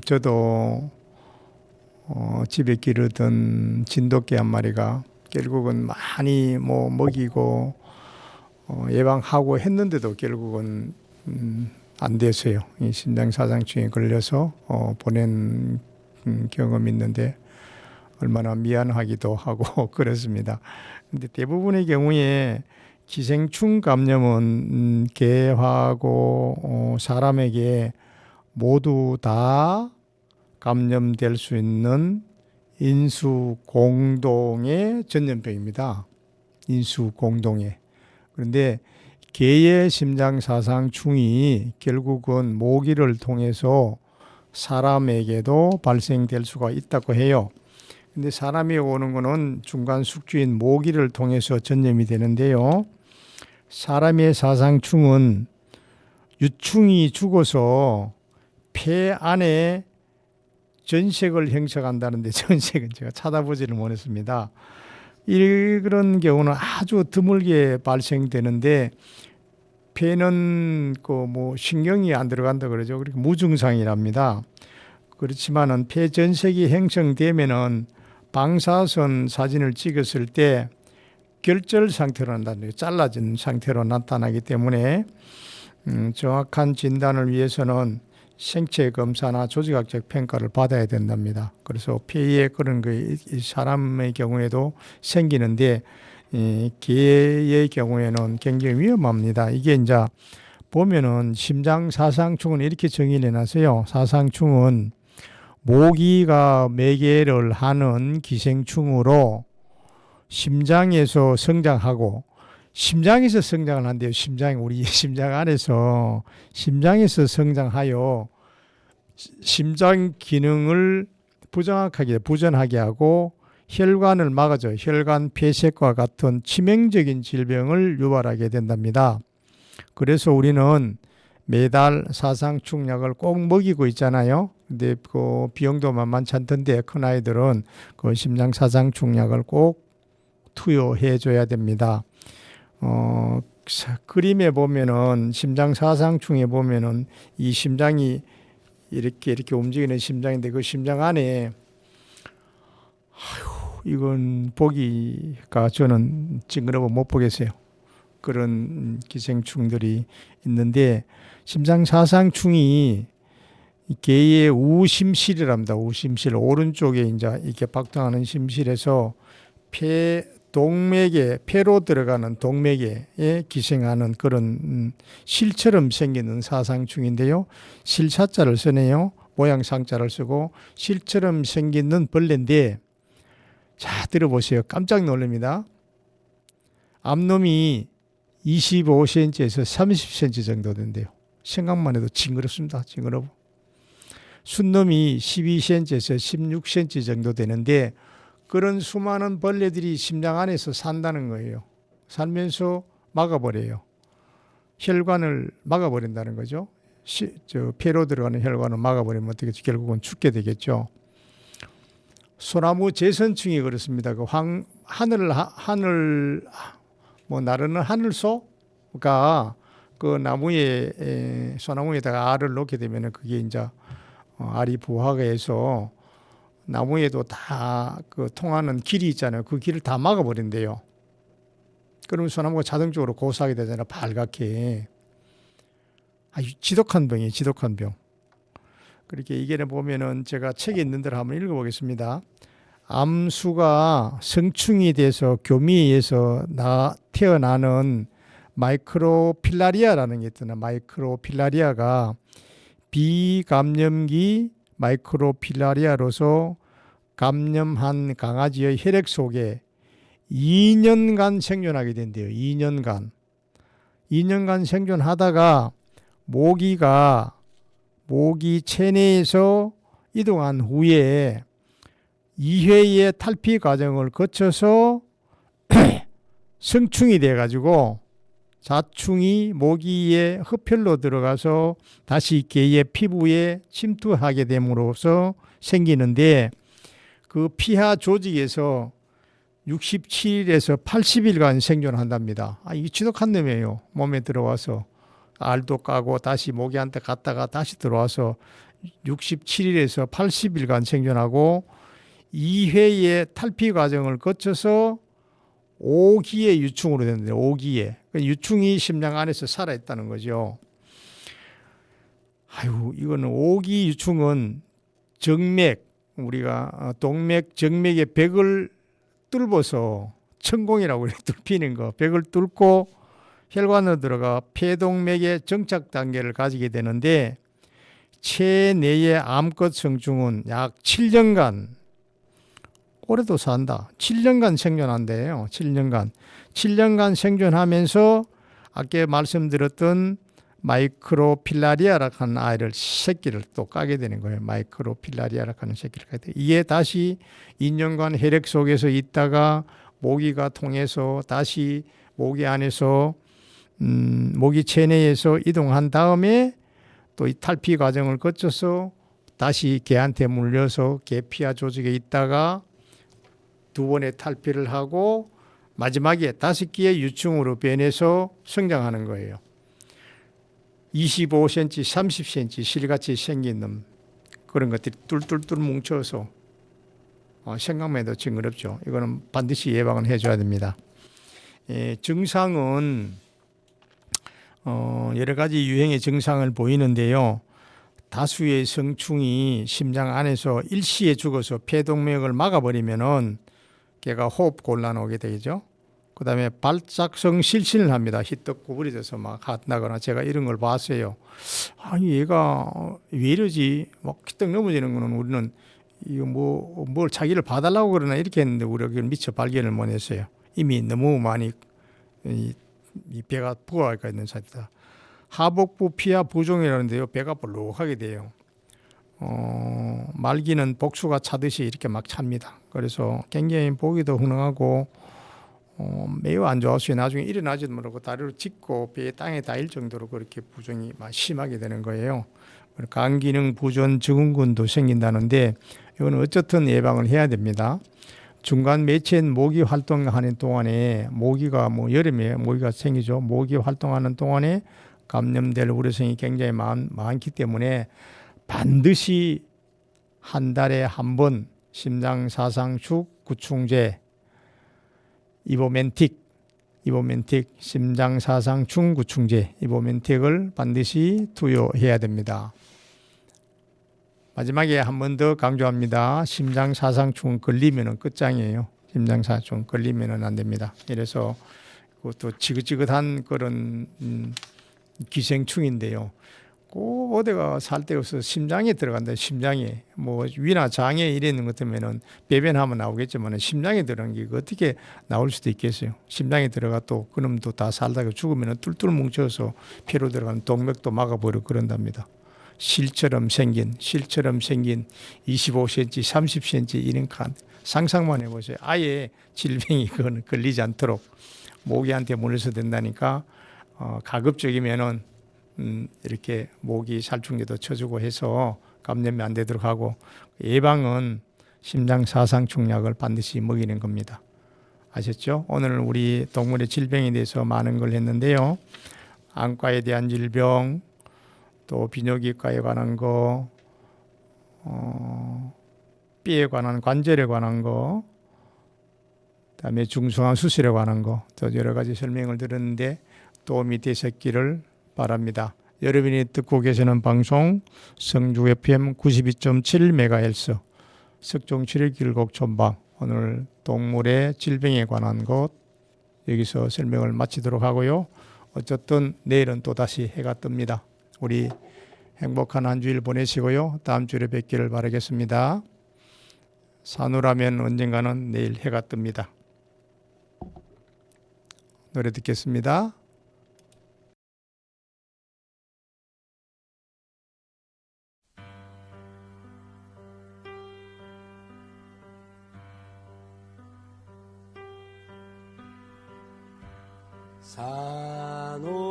저도 집에 기르던 진돗개 한 마리가 결국은 많이 먹이고 예방하고 했는데도 결국은 안 돼서요. 이 심장사상충에 걸려서 보낸 경험이 있는데 얼마나 미안하기도 하고 그렇습니다. 근데 대부분의 경우에 기생충 감염은 개하고 사람에게 모두 다 감염될 수 있는 인수공동의 전염병입니다. 인수공동의. 그런데 개의 심장사상충이 결국은 모기를 통해서 사람에게도 발생될 수가 있다고 해요. 근데 사람이 오는 거는 중간 숙주인 모기를 통해서 전염이 되는데요. 사람의 사상충은 유충이 죽어서 폐 안에 전색을 형성한다는데 전색은 제가 찾아보지를 못했습니다. 이런 경우는 아주 드물게 발생되는데 폐는 신경이 안 들어간다 그러죠. 그러니까 무증상이랍니다. 그렇지만은 폐 전색이 형성되면은 방사선 사진을 찍었을 때 결절 상태로 나타나요. 잘라진 상태로 나타나기 때문에 정확한 진단을 위해서는 생체 검사나 조직학적 평가를 받아야 된답니다. 그래서 폐에 그런 사람의 경우에도 생기는데 개의 경우에는 굉장히 위험합니다. 이게 이제 보면은 심장 사상충은 이렇게 정의를 해놨어요. 사상충은 모기가 매개를 하는 기생충으로 심장에서 성장하고 심장에서 성장을 한대요. 우리 심장 안에서 심장에서 성장하여 심장 기능을 부전하게 하고 혈관을 막아줘. 혈관 폐색과 같은 치명적인 질병을 유발하게 된답니다. 그래서 우리는 매달 사상충약을 꼭 먹이고 있잖아요. 근데 그 비용도 만만치 않던데 큰 아이들은 그 심장 사상충약을 꼭 투여해 줘야 됩니다. 그림에 보면은 심장 사상충에 보면은 이 심장이 이렇게 움직이는 심장인데 그 심장 안에 이건 보기가 저는 징그러워 못 보겠어요. 그런 기생충들이 있는데 심장 사상충이 개의 우심실이랍니다. 우심실 오른쪽에 이제 이렇게 박동하는 심실에서 폐로 들어가는 동맥에 기생하는 그런 실처럼 생기는 사상충인데요. 실사자를 쓰네요. 모양상자를 쓰고 실처럼 생기는 벌레인데 자 들어보세요. 깜짝 놀랍니다. 앞놈이 25cm에서 30cm 정도 된대요. 생각만 해도 징그럽습니다. 징그러워. 순놈이 12cm에서 16cm 정도 되는데 그런 수많은 벌레들이 심장 안에서 산다는 거예요. 살면서 막아버려요. 혈관을 막아버린다는 거죠. 폐로 들어가는 혈관을 막아버리면 어떻게 결국은 죽게 되겠죠. 소나무 제선충이 그렇습니다. 그 하늘 뭐 나르는 하늘소가 그 나무에 소나무에다가 알을 놓게 되면은 그게 이제 알이 부화가 해서 나무에도 다 그 통하는 길이 있잖아요. 그 길을 다 막아버린대요. 그러면 소나무가 자동적으로 고사하게 되잖아요. 발갛게. 아주 지독한 병이에요. 지독한 병. 그렇게 이게 보면은 제가 책에 있는 대로 한번 읽어보겠습니다. 암수가 성충이 돼서 교미에서 태어나는 마이크로필라리아라는 게 있잖아요. 마이크로필라리아가 비감염기 마이크로필라리아로서 감염한 강아지의 혈액 속에 2년간 생존하게 된대요. 2년간. 2년간 생존하다가 모기 체내에서 이동한 후에 2회의 탈피 과정을 거쳐서 성충이 돼가지고 자충이 모기의 흡혈로 들어가서 다시 개의 피부에 침투하게 됨으로써 생기는데 그 피하 조직에서 67일에서 80일간 생존한답니다. 이게 지독한 놈이에요. 몸에 들어와서 알도 까고 다시 모기한테 갔다가 다시 들어와서 67일에서 80일간 생존하고 2회의 탈피 과정을 거쳐서 5기의 유충으로 되는데 5기에 유충이 심장 안에서 살아있다는 거죠. 아유, 이거는 5기 유충은 정맥, 우리가 동맥, 정맥의 벽을 뚫어서 천공이라고 뚫히는 거, 벽을 뚫고 혈관으로 들어가 폐동맥의 정착 단계를 가지게 되는데 체내의 암컷 성충은 약 7년간 올해도 산다. 7년간 생존한대요. 7년간 생존하면서 아까 말씀드렸던 마이크로필라리아라고 하는 아이를 새끼를 또 까게 되는 거예요. 마이크로필라리아라고 하는 새끼를 까게 돼요. 이게 다시 2년간 혈액 속에서 있다가 모기가 통해서 다시 모기 안에서 모기 체내에서 이동한 다음에 또 이 탈피 과정을 거쳐서 다시 개한테 물려서 개 피하 조직에 있다가 두 번의 탈피를 하고 마지막에 5개의 유충으로 변해서 성장하는 거예요. 25cm, 30cm 실같이 생긴 놈 그런 것들이 뚫뚫뚫 뭉쳐서 생각만 해도 징그럽죠. 이거는 반드시 예방을 해줘야 됩니다. 증상은 여러 가지 유형의 증상을 보이는데요. 다수의 성충이 심장 안에서 일시에 죽어서 폐동맥을 막아버리면은 개가 호흡 곤란 오게 되죠. 그 다음에 발작성 실신을 합니다. 희떡 구부러져서 막 한다거나 제가 이런 걸 봤어요. 아니 얘가 왜 이러지? 막 희떡 넘어지는 거는 우리는 이거 뭘 자기를 봐달라고 그러나 이렇게 했는데 우리가 그걸 미처 발견을 못 했어요. 이미 너무 많이 이 배가 부어가 있는 상태다. 하복부 피하 부종이라는데요. 배가 볼록하게 돼요. 말기는 복수가 차듯이 이렇게 막 찹니다. 그래서 굉장히 보기도 훈훈하고 매우 안 좋았어요. 나중에 일어나지도 모르고 다리를 짚고 배에 땅에 닿을 정도로 그렇게 부종이 심하게 되는 거예요. 간기능 부전 증후군도 생긴다는데 이거는 어쨌든 예방을 해야 됩니다. 중간 매체인 모기 활동하는 동안에 모기가 여름에 모기가 생기죠. 모기 활동하는 동안에 감염될 우려성이 굉장히 많기 때문에 반드시 한 달에 한 번 심장사상축 구충제 이보멘틱 심장사상충 구충제 이보멘틱을 반드시 투여해야 됩니다. 마지막에 한 번 더 강조합니다. 심장사상충 걸리면은 끝장이에요. 심장사상충 걸리면은 안 됩니다. 이래서 그것도 지긋지긋한 그런 기생충인데요. 꼭 어디가 살 데 없어 심장에 들어간다. 심장에 위나 장에 이런 것 같으면은 배변하면 나오겠지만 심장에 들어간 게 어떻게 나올 수도 있겠어요. 심장에 들어가 또 그놈도 다 살다가 죽으면은 뚫뚫 뭉쳐서 피로 들어가는 동맥도 막아버리고 그런답니다. 실처럼 생긴 25cm, 30cm 이런 칸 상상만 해보세요. 아예 질병이 그건 걸리지 않도록 모기한테 물려서 된다니까 가급적이면은 이렇게 모기 살충제도 쳐주고 해서 감염이 안 되도록 하고 예방은 심장사상충약을 반드시 먹이는 겁니다. 아셨죠? 오늘 우리 동물의 질병에 대해서 많은 걸 했는데요. 안과에 대한 질병, 또 비뇨기과에 관한 거, 뼈에 관한 관절에 관한 거, 그다음에 중성화 수술에 관한 거, 또 여러 가지 설명을 들었는데 도움이 되셨기를 바랍니다. 여러분이 듣고 계시는 방송 성주 FM 92.7MHz 석종칠의 길곡 촌방, 오늘 동물의 질병에 관한 것 여기서 설명을 마치도록 하고요. 어쨌든 내일은 또다시 해가 뜹니다. 우리 행복한 한 주일 보내시고요. 다음 주에 뵙기를 바라겠습니다. 산후라면 언젠가는 내일 해가 뜹니다. 노래 듣겠습니다.
산호라면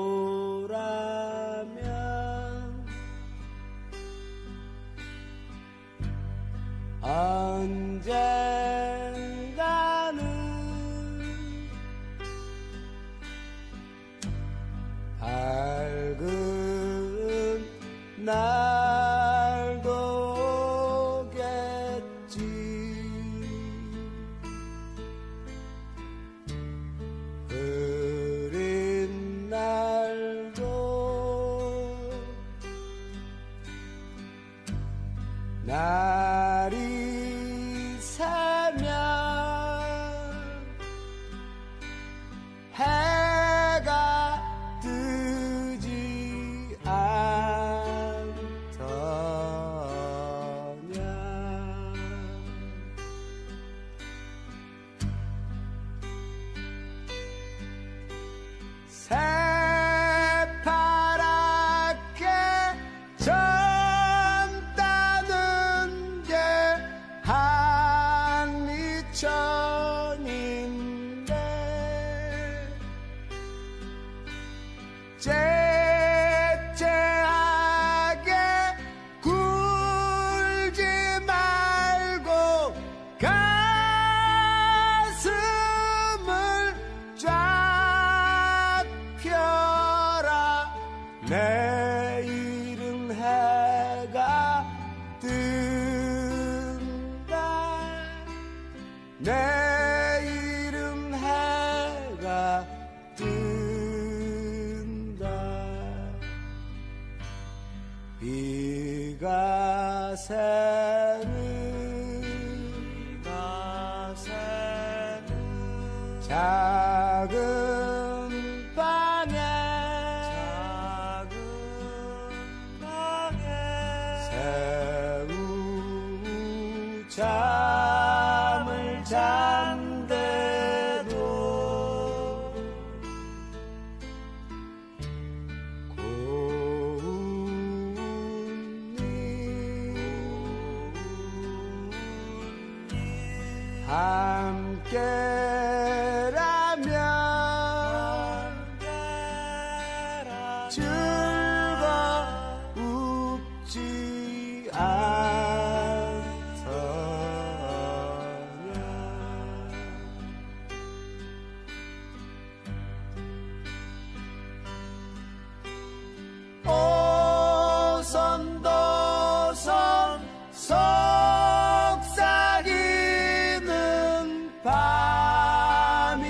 언젠가는 밝은 날도 오겠지. 흐린 날도 날이 새면 해가 뜨지 않더냐. 새파랗게 젊다는 게 한리천인데 째째하게 굴지 말고 가슴을 쫙 펴라. 내일은 해가 뜬다. 내일은 해가 뜬다. 비가 새는 작은 방에 새우 잠을 잔대도 함께라면 즐겁지 않더냐. 오선도선 속삭이는 밤이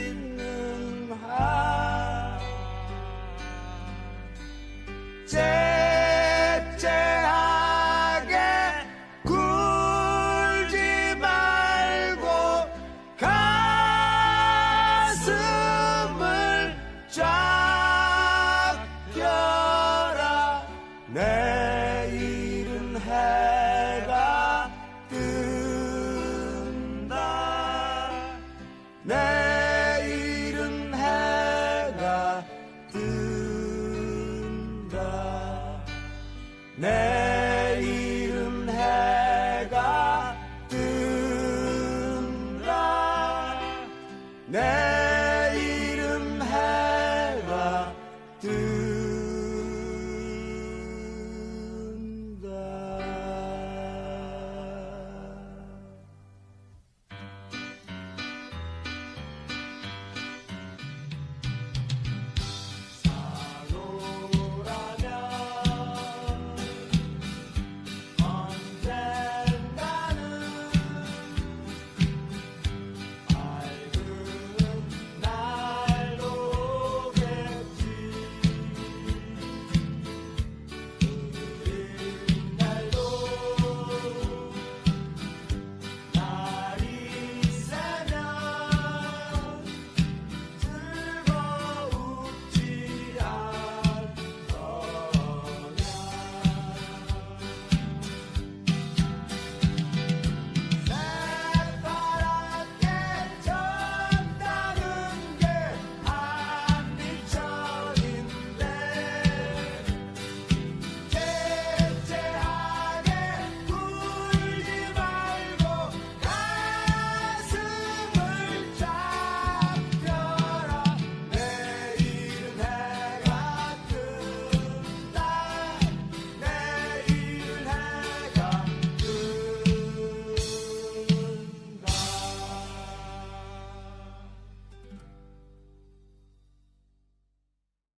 있는 한 째째하게 굴지 말고 가슴을 쫙 펴라. 내일은 해가 뜬다. 내일은 해가 뜬다.